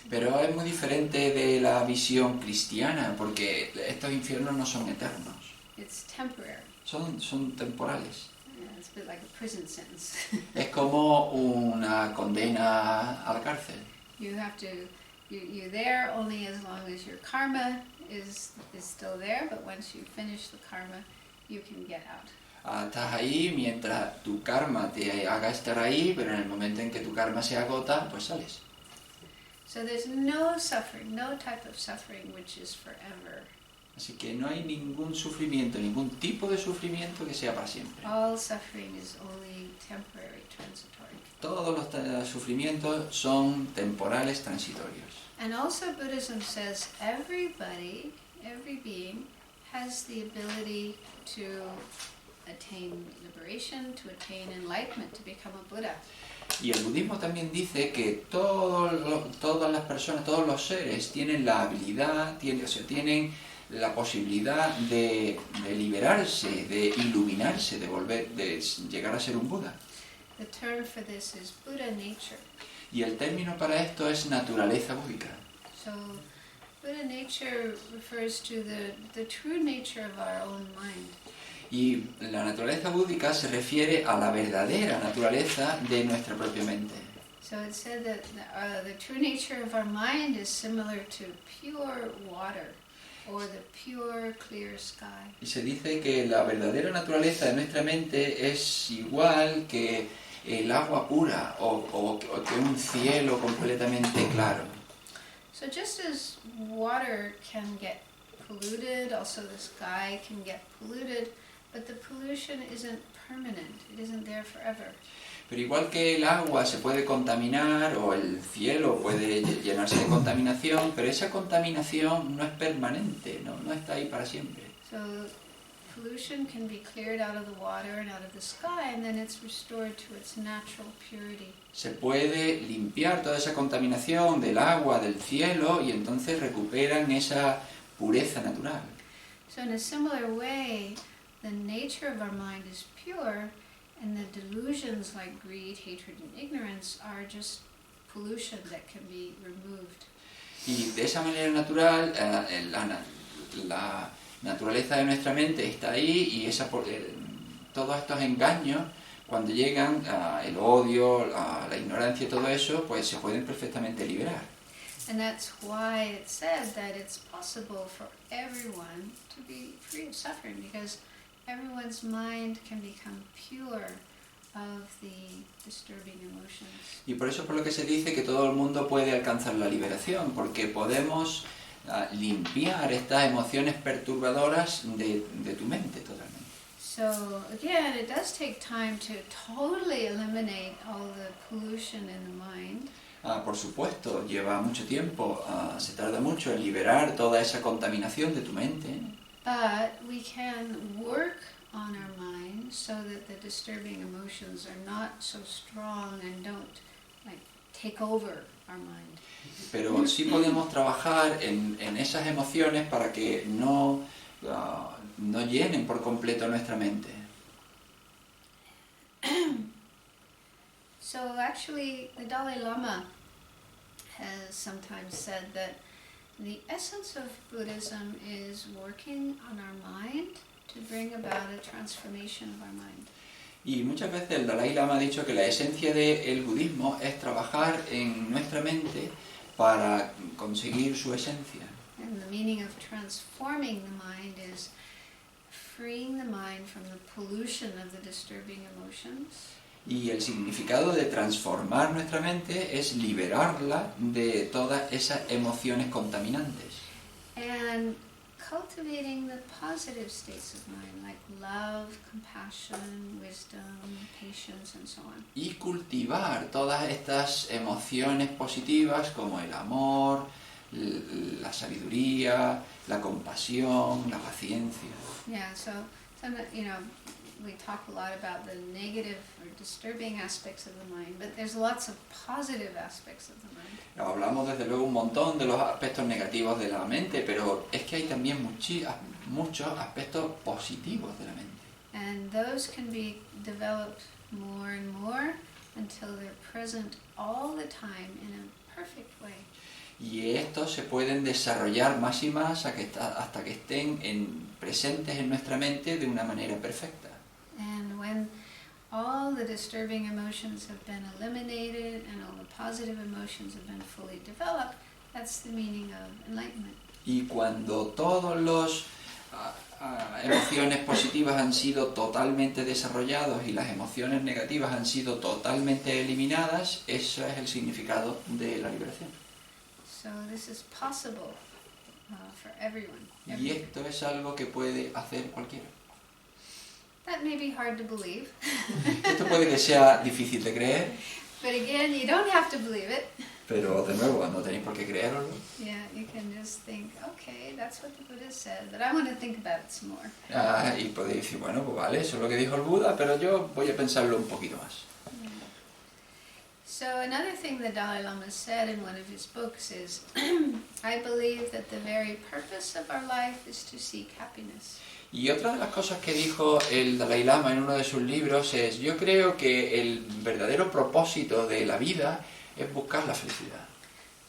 Pero es muy diferente de la visión cristiana, porque estos infiernos no son eternos, It's temporary. son temporales. Yeah, it's a bit like a prison sentence. Es como una condena a la cárcel. You're there only as long as your karma is still there, but once you finish the karma, you can get out. Estás ahí mientras tu karma te haga estar ahí, pero en el momento en que tu karma se agota, pues sales. So there's no suffering, no type of suffering which is forever. Así que no hay ningún sufrimiento, ningún tipo de sufrimiento que sea para siempre. All suffering is only temporary, transitory. Todos los sufrimientos son temporales, transitorios. And also Buddhism says everybody, every being, has the ability to attain liberation, to attain enlightenment, to become a Buddha. Y el budismo también dice que todas las personas, todos los seres tienen la habilidad, tienen la posibilidad de liberarse, de iluminarse, de llegar a ser un Buda. The term for this is Buddha nature. Y el término para esto es naturaleza búdica. So Buddha nature refers to the true nature of our own mind. Y la naturaleza búdica se refiere a la verdadera naturaleza de nuestra propia mente. So it said that the true nature of our mind is similar to pure water or the pure clear sky. Y se dice que la verdadera naturaleza de nuestra mente es igual que el agua pura o que un cielo completamente claro. So just as water can get polluted, also the sky can get polluted, but the pollution isn't permanent. It isn't there forever. Pero igual que el agua se puede contaminar o el cielo puede llenarse de contaminación, pero esa contaminación no es permanente, no está ahí para siempre. So pollution can be cleared out of the water and out of the sky, and then it's restored to its natural purity. Se puede limpiar toda esa contaminación del agua, del cielo, y entonces recuperan esa pureza natural. So in a similar way, the nature of our mind is pure, and the delusions like greed, hatred, and ignorance are just pollution that can be removed. Y de esa manera natural, la naturaleza de nuestra mente está ahí y todos estos engaños, cuando llegan, el odio, la ignorancia y todo eso, pues se pueden perfectamente liberar. And that's why it said that it's possible for everyone to be free of suffering, because everyone's mind can become pure of the disturbing emotions. Y por eso es por lo que se dice que todo el mundo puede alcanzar la liberación, porque podemos limpiar estas emociones perturbadoras de tu mente totalmente. So again, it does take time to totally eliminate all the pollution in the mind. Por supuesto, lleva mucho tiempo, se tarda mucho en liberar toda esa contaminación de tu mente, But we can work on our mind so that the disturbing emotions are not so strong and don't take over our mind. pero sí podemos trabajar en esas emociones para que no llenen por completo nuestra mente. So actually, the Dalai Lama has sometimes said that the essence of Buddhism is working on our mind to bring about a transformation of our mind. Y muchas veces el Dalai Lama ha dicho que la esencia del budismo es trabajar en nuestra mente para conseguir su esencia. And the meaning of transforming the mind is freeing the mind from the pollution of the disturbing emotions. Y el significado de transformar nuestra mente es liberarla de todas esas emociones contaminantes. And cultivating the positive states of mind, like love, compassion, wisdom, patience, and so on. Y cultivar todas estas emociones positivas como el amor, la sabiduría, la compasión, la paciencia. Yeah, so we talk a lot about the negative or disturbing aspects of the mind, but there's lots of positive aspects of the mind. Hablamos desde luego un montón de los aspectos negativos de la mente, pero es que hay también muchos aspectos positivos de la mente. And those can be developed more and more until they're present all the time in a perfect way. Y estos se pueden desarrollar más y más hasta que estén presentes en nuestra mente de una manera perfecta. And when all the disturbing emotions have been eliminated and all the positive emotions have been fully developed, that's the meaning of enlightenment. Y cuando todas las emociones positivas han sido totalmente desarrollados y las emociones negativas han sido totalmente eliminadas, eso es el significado de la liberación. So this is possible for everyone. Y esto es algo que puede hacer cualquiera. That may be hard to believe, Esto puede que sea difícil de creer, but again, you don't have to believe it. pero de nuevo, no tenéis por qué creerlo. Yeah, you can just think, okay, that's what the Buddha said, but I want to think about it some more. Y podéis decir, bueno, pues vale, eso es lo que dijo el Buda, pero yo voy a pensarlo un poquito más. So another thing the Dalai Lama said in one of his books is, I believe that the very purpose of our life is to seek happiness. Y otra de las cosas que dijo el Dalai Lama en uno de sus libros es, yo creo que el verdadero propósito de la vida es buscar la felicidad.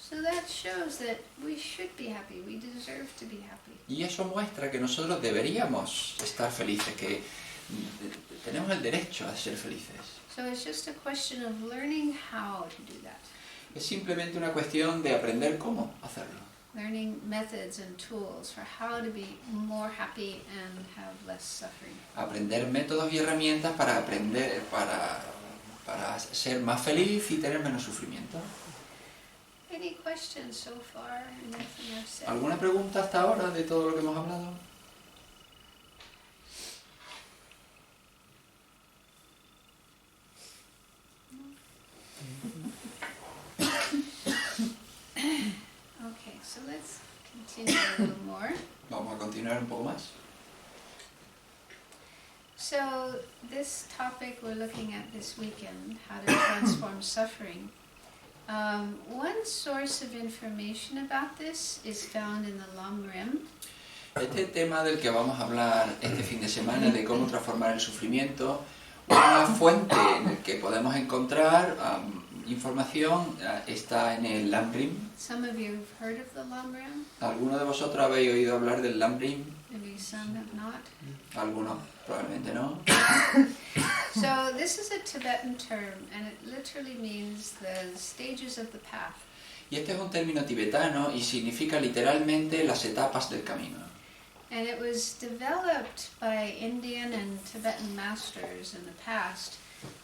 So that shows that we should be happy, we deserve to be happy. Y eso muestra que nosotros deberíamos estar felices, que tenemos el derecho a ser felices. So it's just a question of learning how to do that. Es simplemente una cuestión de aprender cómo hacerlo. Learning methods and tools for how to be more happy and have less suffering. Aprender métodos y herramientas para ser más feliz y tener menos sufrimiento. Any questions so far? Anything I've said? ¿Alguna pregunta hasta ahora de todo lo que hemos hablado? Okay, so let's continue a little more. Vamos a continuar un poco más. So this topic we're looking at this weekend, how to transform suffering. One source of information about this is found in the Lamrim. Este tema del que vamos a hablar este fin de semana, de cómo transformar el sufrimiento, una fuente en la que podemos encontrar información está en el Lamrim. Some of you have heard of the Lamrim, ¿Alguno de vosotros habéis oído hablar del Lamrim? maybe some have not. Algunos probablemente no. So this is a Tibetan term and it literally means the stages of the path. Y este es un término tibetano y significa literalmente las etapas del camino. And it was developed by Indian and Tibetan masters in the past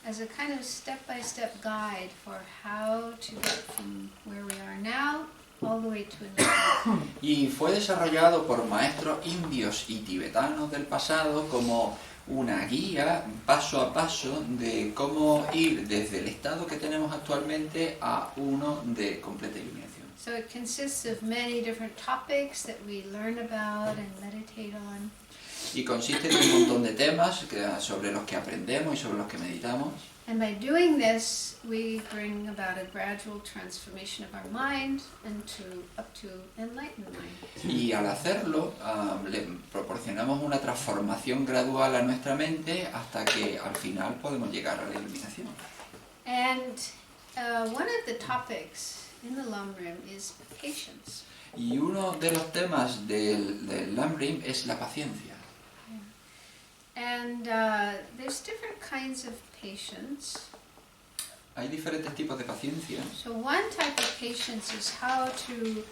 as a kind of step-by-step guide for how to get from where we are now all the way to enlightenment. Y fue desarrollado por maestros indios y tibetanos del pasado como una guía paso a paso de cómo ir desde el estado que tenemos actualmente a uno de completa iluminación. So it consists of many different topics that we learn about and meditate on. Y consiste de un montón de temas sobre los que aprendemos y sobre los que meditamos. And by doing this, we bring about a gradual transformation of our mind up to enlightened mind. Y al hacerlo, le proporcionamos una transformación gradual a nuestra mente hasta que al final podemos llegar a la iluminación. And one of the topics in the Lamrim is patience. Y uno de los temas del Lamrim es la paciencia. And there's different kinds of patience. Hay diferentes tipos de paciencia. So one type of patience is how to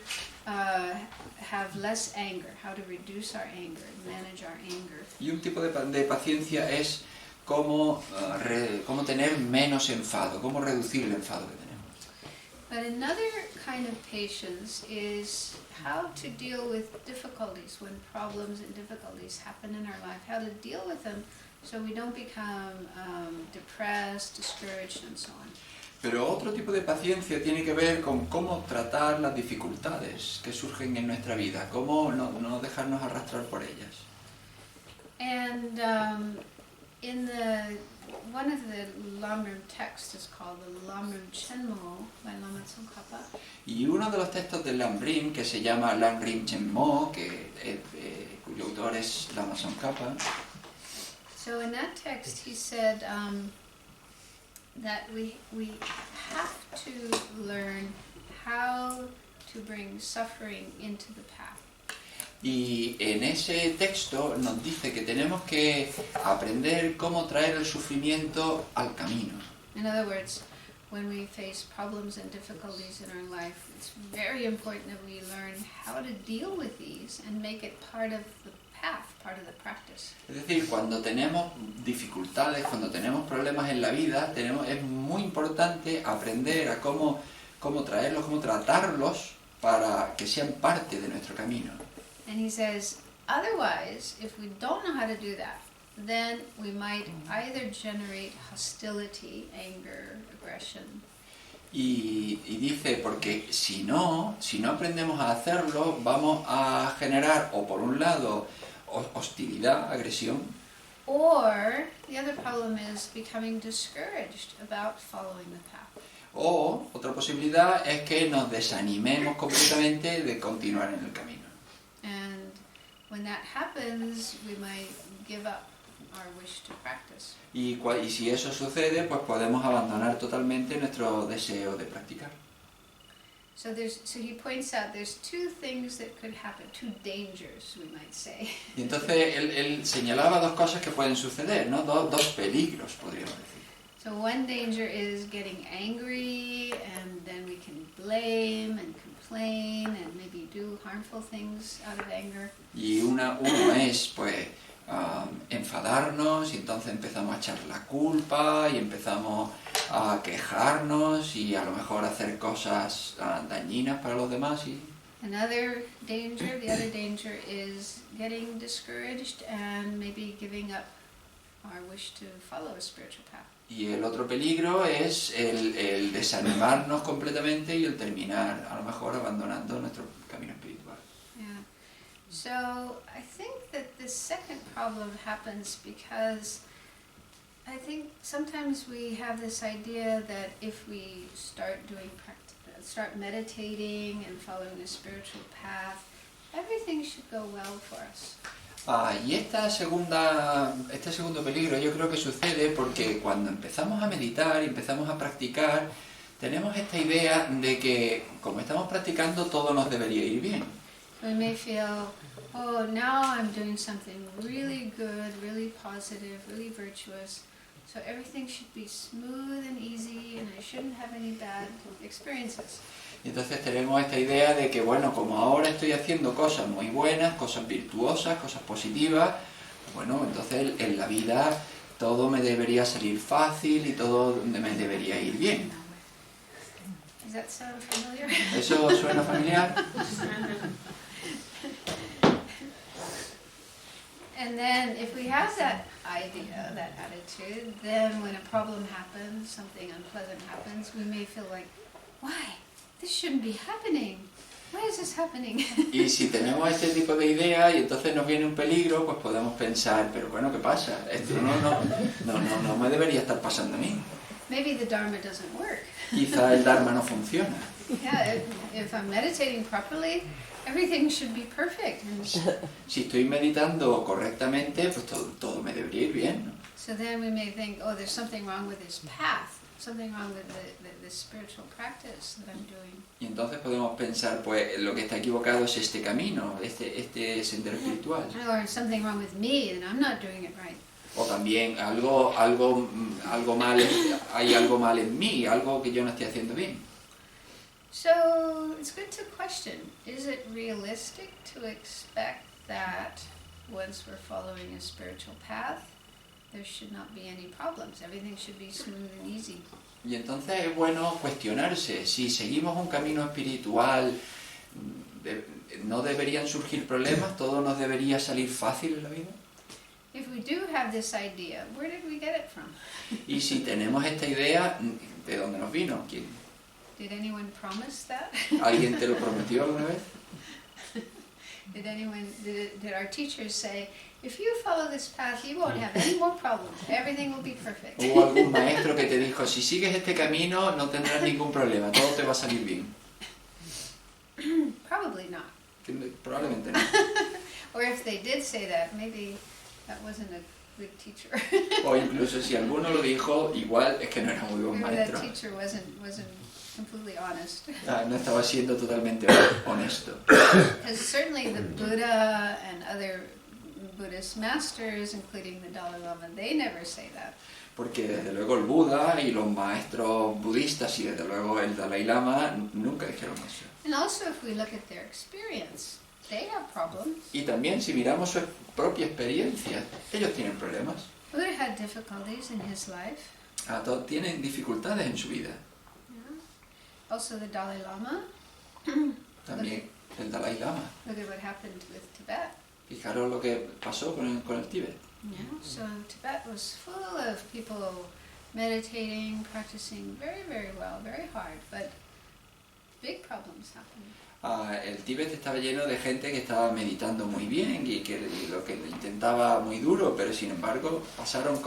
have less anger, how to reduce our anger, manage our anger. Y un tipo de paciencia es cómo tener menos enfado, cómo reducir el enfado que tenemos. But another kind of patience is how to deal with difficulties when problems and difficulties happen in our life, how to deal with them so we don't become depressed, discouraged, and so on. Pero otro tipo de paciencia tiene que ver con cómo tratar las dificultades que surgen en nuestra vida, cómo no dejarnos arrastrar por ellas. And one of the Lamrim texts is called the Lamrim Chenmo by Lama Tsongkhapa. Y uno de los textos del Lamrim, que se llama Lamrim Chenmo, cuyo autor es Lama Tsongkhapa. So in that text he said that we have to learn how to bring suffering into the path. Y en ese texto nos dice que tenemos que aprender cómo traer el sufrimiento al camino. In other words, when we face problems and difficulties in our life, it's very important that we learn how to deal with these and make it part of the path, part of the practice. Es decir, cuando tenemos dificultades, cuando tenemos problemas en la vida, es muy importante aprender a cómo traerlos, cómo tratarlos para que sean parte de nuestro camino. And he says, otherwise, if we don't know how to do that, then we might either generate hostility, anger, aggression. Y dice, porque si no aprendemos a hacerlo, vamos a generar, o por un lado, hostilidad, agresión, Or the other problem is becoming discouraged about following the path. o otra posibilidad es que nos desanimemos completamente de continuar en el camino. And when that happens, we might give up our wish to practice. Y si eso sucede, pues podemos abandonar totalmente nuestro deseo de practicar. So he points out there's two things that could happen, two dangers, we might say. Y entonces él señalaba dos cosas que pueden suceder, ¿no? Dos peligros, podríamos decir. So one danger is getting angry, and then we can blame and complain and maybe do harmful things out of anger. Y uno es, pues, enfadarnos, y entonces empezamos a echar la culpa y empezamos a quejarnos y a lo mejor hacer cosas dañinas para los demás. The other danger is getting discouraged and maybe giving up our wish to follow a spiritual path. Y el otro peligro es el desanimarnos completamente y el terminar a lo mejor abandonando nuestro camino espiritual. Yeah. So I think that the second problem happens because I think sometimes we have this idea that if we start meditating and following a spiritual path, everything should go well for us. Y este segundo peligro yo creo que sucede porque cuando empezamos a meditar y empezamos a practicar, tenemos esta idea de que como estamos practicando todo nos debería ir bien. We may feel, oh, now I'm doing something really good, really positive, really virtuous, so everything should be smooth and easy and I shouldn't have any bad experiences. Y entonces tenemos esta idea de que, bueno, como ahora estoy haciendo cosas muy buenas, cosas virtuosas, cosas positivas, bueno, entonces en la vida todo me debería salir fácil y todo me debería ir bien. Does that sound familiar? ¿Eso suena familiar? And then if we have that idea, that attitude, then when a problem happens, something unpleasant happens, we may feel like, why? This shouldn't be happening. Why is this happening? Y si tenemos este tipo de idea y entonces nos viene un peligro, pues podemos pensar, pero bueno, ¿qué pasa? Esto no me debería estar pasando a mí. Maybe the Dharma doesn't work. Quizá el Dharma no funciona. Yeah, if I'm meditating properly, everything should be perfect. And Si estoy meditando correctamente, pues todo me debería ir bien, ¿no? so then we may think, oh, there's something wrong with this path, something wrong with the spiritual practice that I'm doing. Y entonces podemos pensar, pues lo que está equivocado es este camino, este sendero espiritual. Or something wrong with me, and I'm not doing it right. O también algo mal, hay algo mal en mí, algo que yo no estoy haciendo bien. So it's good to question, is it realistic to expect that once we're following a spiritual path, there should not be any problems, everything should be smooth and easy? Y entonces es bueno cuestionarse, si seguimos un camino espiritual, ¿no deberían surgir problemas? ¿Todo nos debería salir fácil en la vida? If we do have this idea, where did we get it from? Y si tenemos esta idea, ¿de dónde nos vino? Did anyone promise that? ¿Alguien te lo prometió alguna vez? Did our teachers say, if you follow this path, you won't have any more problems, everything will be perfect? ¿Hubo algún maestro que te dijo, si sigues este camino no tendrás ningún problema, todo te va a salir bien? Probably not. Probablemente no. Or if they did say that, maybe that wasn't a good teacher. O incluso si alguno lo dijo, igual es que no era muy buen Maybe that maestro. teacher wasn't completely honest. No estaba siendo totalmente honesto. Because certainly the Buddha and other Buddhist masters, including the Dalai Lama, they never say that. Porque desde luego el Buda y los maestros budistas y desde luego el Dalai Lama nunca dijeron eso. And also if we look at their experience, they have problems. Y también si miramos su propia experiencia, ellos tienen problemas. Buddha had difficulties in his life. Tienen dificultades en su vida. Yeah. Also the Dalai Lama. También el Dalai Lama. Look at what happened with Tibet. Fijaros lo que pasó con el Tíbet. Yeah. So Tibet was full of people meditating, practicing very, very well, very hard, but big problems happened. El Tíbet estaba lleno de gente que estaba meditando muy bien y lo que intentaba muy duro, pero sin embargo pasaron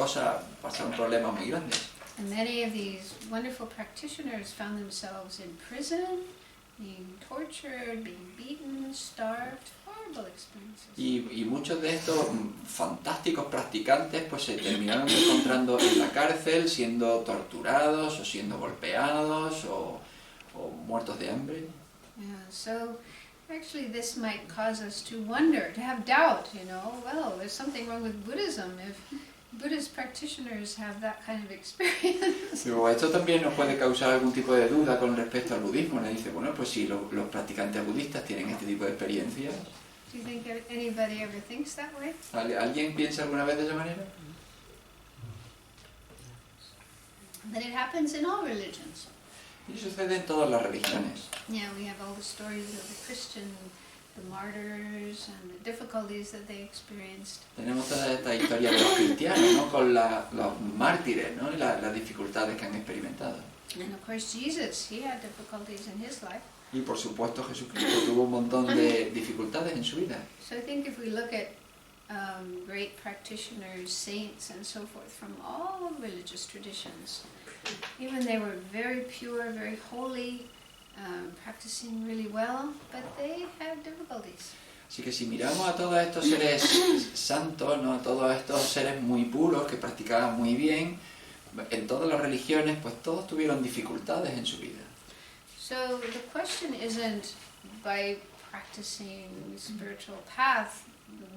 problemas muy grandes. And many of these wonderful practitioners found themselves in prison, being tortured, being beaten, starved, horrible experiences. Y muchos de estos fantásticos practicantes pues se terminaron encontrando en la cárcel, siendo torturados o siendo golpeados o muertos de hambre. Yeah, so actually this might cause us to wonder, to have doubt, well, there's something wrong with Buddhism if Buddhist practitioners have that kind of experience. Pero esto también nos puede causar algún tipo de duda con respecto al budismo. Le dice, bueno, pues si los practicantes budistas tienen este tipo de experiencias. Do you think anybody ever thinks that way? ¿Alguien piensa alguna vez de esa manera? But it happens in all religions. Y sucede en todas las religiones. Yeah, we have all the stories of the Christian, the martyrs, and the difficulties that they experienced. Tenemos toda esta historia de los cristianos, ¿no? Con los mártires, ¿no? Y las dificultades que han experimentado. And of course Jesus, he had difficulties in his life. Y por supuesto Jesucristo tuvo un montón de dificultades en su vida. So I think if we look at great practitioners, saints, and so forth from all religious traditions, even they were very pure, very holy, practicing really well, but they had difficulties. Así que si miramos a todos estos seres santos, ¿no? A todos estos seres muy puros que practicaban muy bien, en todas las religiones, pues todos tuvieron dificultades en su vida. So the question isn't by practicing spiritual path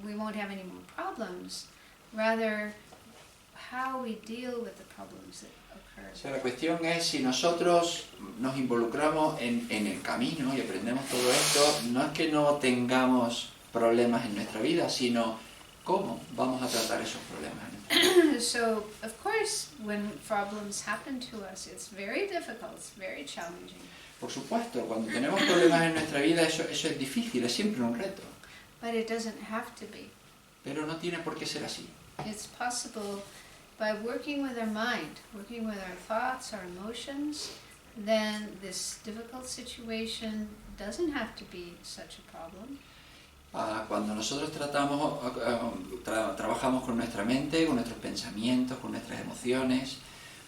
we won't have any more problems, rather how we deal with the problems that occur. O sea, la cuestión es si nosotros nos involucramos en el camino y aprendemos todo esto, no es que no tengamos problemas en nuestra vida, sino cómo vamos a tratar esos problemas. So, of course, when problems happen to us, it's very difficult, it's very challenging. Por supuesto, cuando tenemos problemas en nuestra vida, eso es difícil, es siempre un reto. But it doesn't have to be. Pero no tiene por qué ser así. It's possible by working with our mind, working with our thoughts, our emotions, then this difficult situation doesn't have to be such a problem. Cuando nosotros trabajamos con nuestra mente, con nuestros pensamientos, con nuestras emociones,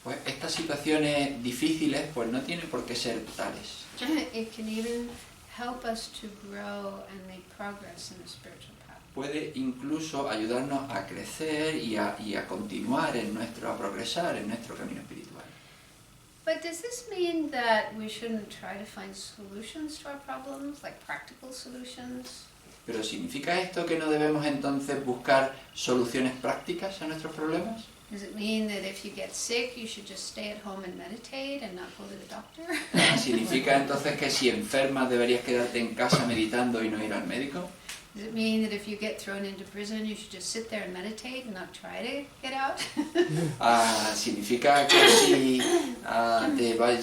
pues estas situaciones difíciles pues no tienen por qué ser tales. It can even help us to grow and make progress in a spiritual path. Puede incluso ayudarnos a crecer y a continuar a progresar en nuestro camino espiritual. But does this mean that we shouldn't try to find solutions to our problems, like practical solutions? Pero ¿significa esto que no debemos entonces buscar soluciones prácticas a nuestros problemas? Does it mean that if you get sick, you should just stay at home and meditate and not go to the doctor? ¿Significa entonces que si enfermas deberías quedarte en casa meditando y no ir al médico? Does it mean that if you get thrown into prison, you should just sit there and meditate and not try to get out? ¿Significa que si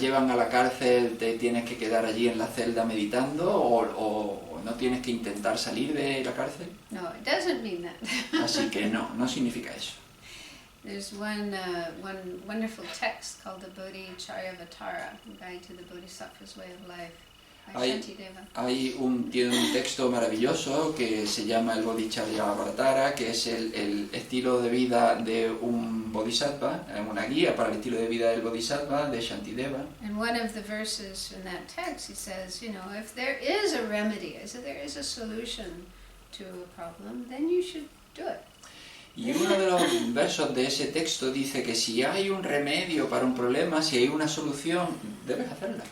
llevan a la cárcel te tienes que quedar allí en la celda meditando o no tienes que intentar salir de la cárcel? No, it doesn't mean that. Así que no significa eso. There's one wonderful text called the Bodhicharyavatara, Guide to the Bodhisattva's Way of Life, by Shantideva. Tiene un texto maravilloso que se llama el Bodhicharyavatara, que es el estilo de vida de un bodhisattva, una guía para el estilo de vida del bodhisattva de Shantideva. And one of the verses in that text, he says, if there is a remedy, there is a solution to a problem, then you should do it. Y uno de los versos de ese texto dice que si hay un remedio para un problema, si hay una solución, debes hacerla.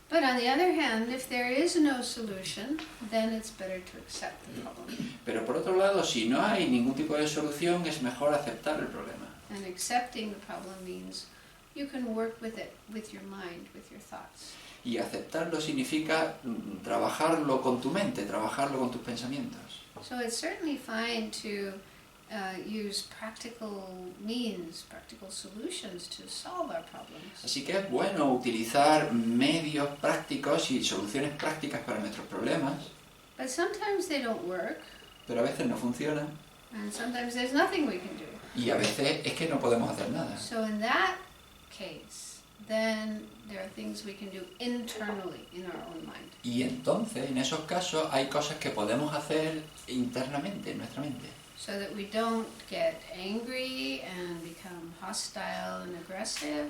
But on the other hand, if there is no solution, then it's better to accept the problem. Pero por otro lado, si no hay ningún tipo de solución, es mejor aceptar el problema. And accepting the problem means you can work with it, with your mind, with your thoughts. Y aceptarlo significa trabajarlo con tu mente, trabajarlo con tus pensamientos. So it's certainly fine to use practical means, practical solutions to solve our problems. Así que es bueno utilizar medios prácticos y soluciones prácticas para nuestros problemas, But sometimes they don't work, pero a veces no funcionan and sometimes there's nothing we can do. y a veces es que no podemos hacer nada. So in that case, then there are things we can do internally in our own mind. Y entonces, en esos casos, hay cosas que podemos hacer internamente en nuestra mente. So that we don't get angry and become hostile and aggressive.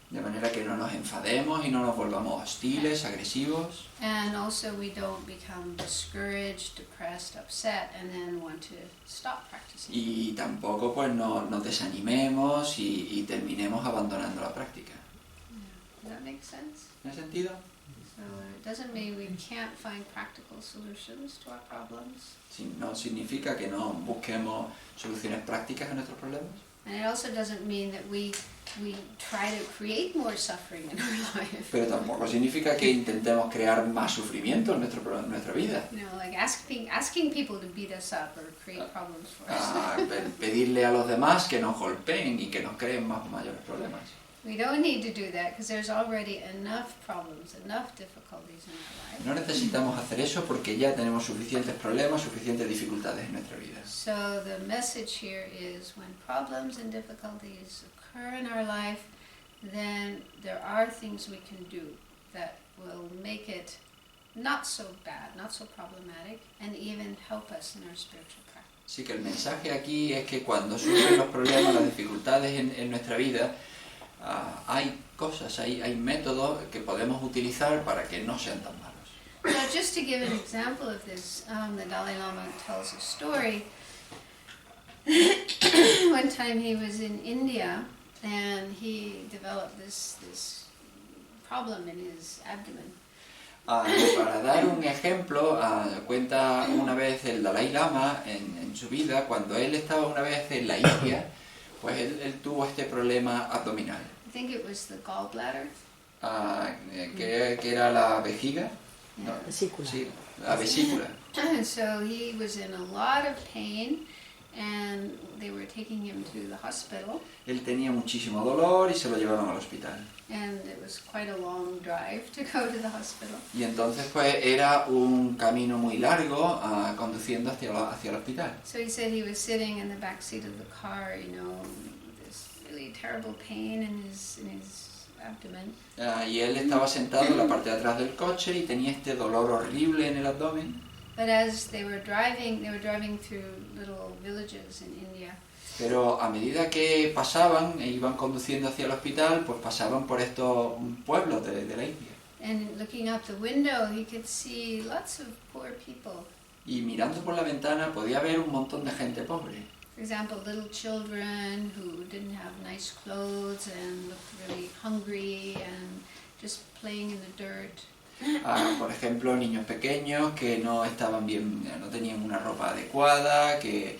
De manera que no nos enfademos y no nos volvamos hostiles, agresivos. And also we don't become discouraged, depressed, upset, and then want to stop practicing. Y tampoco pues nos desanimemos y terminemos abandonando la práctica. Does that make sense? ¿Tiene sentido? So it doesn't mean we can't find practical solutions to our problems. No significa que no busquemos soluciones prácticas a nuestros problemas. And it also doesn't mean that we try to create more suffering in our life. Pero tampoco significa que intentemos crear más sufrimiento en nuestra vida. Like asking people to beat us up or create problems for us. Pedirle a los demás que nos golpeen y que nos creen mayores problemas. We don't need to do that because there's already enough problems, enough difficulties in our life. No necesitamos hacer eso porque ya tenemos suficientes problemas, suficientes dificultades en nuestra vida. So the message here is when problems and difficulties occur in our life, then there are things we can do that will make it not so bad, not so problematic, and even help us in our spiritual practice. Así que el mensaje aquí es que cuando surgen los problemas, las dificultades en nuestra vida, hay cosas, hay métodos que podemos utilizar para que no sean tan malos. So just to give an example of this, the Dalai Lama tells a story. One time he was in India and he developed this problem in his abdomen. Para dar un ejemplo, cuenta una vez el Dalai Lama en su vida, cuando él estaba una vez en la India, pues él tuvo este problema abdominal. I think it was the gallbladder. Que era la vejiga. No, Vesícula. sí, la vesícula. So he was in a lot of pain and they were taking him to the hospital, Él tenía muchísimo dolor y se lo llevaron al hospital. and it was quite a long drive to go to the hospital. Y entonces pues era un camino muy largo conduciendo hacia el hospital. So he said he was sitting in the back seat of the car, you know, with this really terrible pain in his abdomen. Y él estaba sentado en la parte de atrás del coche y tenía este dolor horrible en el abdomen. But as they were driving through little villages in India. Pero a medida que pasaban e iban conduciendo hacia el hospital, pues pasaban por estos pueblos de la India. And looking out the window, he could see lots of poor people. Y mirando por la ventana podía ver un montón de gente pobre. For example, little children who didn't have nice clothes and looked really hungry and just playing in the dirt. Por ejemplo, niños pequeños que no estaban bien, no tenían una ropa adecuada, que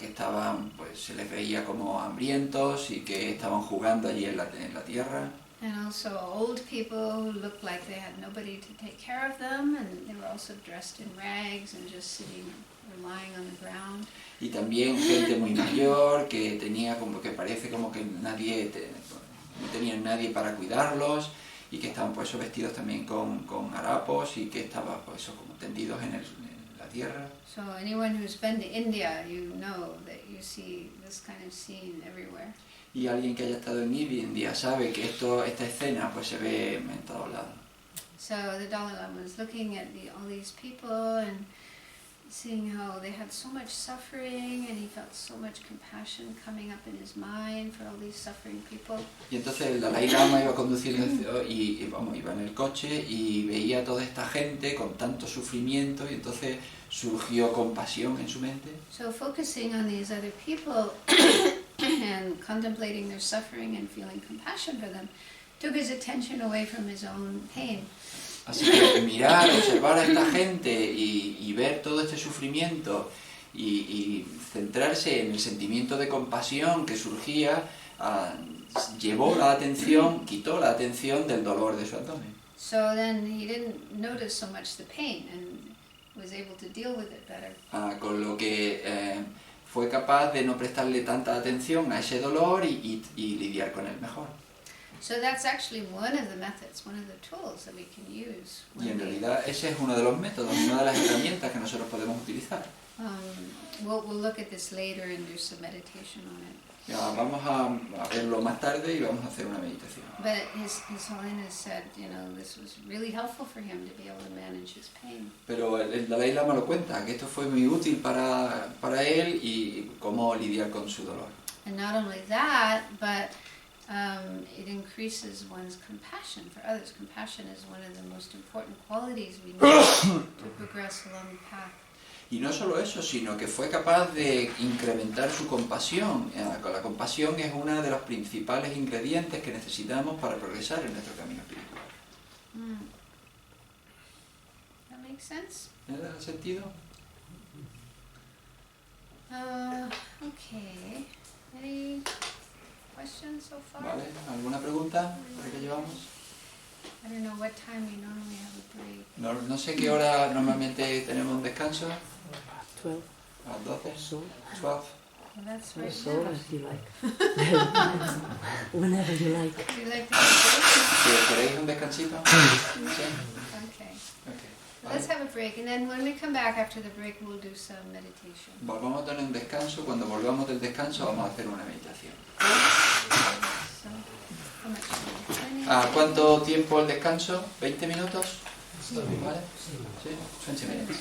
estaban, pues se les veía como hambrientos y que estaban jugando allí en la tierra. And also old people who looked like they had nobody to take care of them, and they were also dressed in rags and just sitting or lying on the ground. Y también gente muy mayor que tenía como que parece como que no tenían nadie para cuidarlos y que estaban pues vestidos también con harapos y que estaban pues como tendidos en la tierra. So anyone who's been to India, you know that you see this kind of scene everywhere. Y alguien que haya estado en India sabe que esta escena pues se ve en todos lados. So the Dalai Lama was looking at all these people and seeing how they had so much suffering, and he felt so much compassion coming up in his mind for all these suffering people. Y entonces el Dalai Lama iba conduciendo iba en el coche y veía a toda esta gente con tanto sufrimiento y entonces surgió compasión en su mente. So focusing on these other people and contemplating their suffering and feeling compassion for them took his attention away from his own pain. Así que mirar, observar a esta gente y ver todo este sufrimiento y centrarse en el sentimiento de compasión que surgía, quitó la atención del dolor de su abdomen. So then he didn't notice so much the pain and was able to deal with it better. Con lo que fue capaz de no prestarle tanta atención a ese dolor y lidiar con él mejor. So that's actually one of the methods, one of the tools that we can use. Y en realidad ese es uno de los métodos, una de las herramientas que nosotros podemos utilizar. We'll look at this later and do some meditation on it. Ya, vamos a verlo más tarde y vamos a hacer una meditación. But His Holiness said, you know, this was really helpful for him to be able to manage his pain. Pero el Dalai Lama lo cuenta, que esto fue muy útil para él y cómo lidiar con su dolor. And not only that, but it increases one's compassion for others. Compassion is one of the most important qualities we need to progress along the path. Y no solo eso, sino que fue capaz de incrementar su compasión. La compasión es uno de los principales ingredientes que necesitamos para progresar en nuestro camino espiritual. That makes sense? ¿Me da sentido? Okay. Any questions so far? ¿Vale? ¿Alguna pregunta para que llevamos? I don't know what time we normally have a break. No sé qué hora normalmente tenemos un descanso. 12. ¿A las 12? So, 12. Well, that's right so now. as you like. Whenever you like. Do you like to take ¿Queréis un descansito? a break? ¿Sí? Okay. Okay. Let's have a break, and then when we come back after the break, we'll do some meditation. Vamos a tener un descanso. Cuando volvamos del descanso vamos a hacer una meditación. So, how much? 20? ¿Cuánto tiempo el descanso? ¿20 minutos? ¿Vale? Sí, 20 minutos.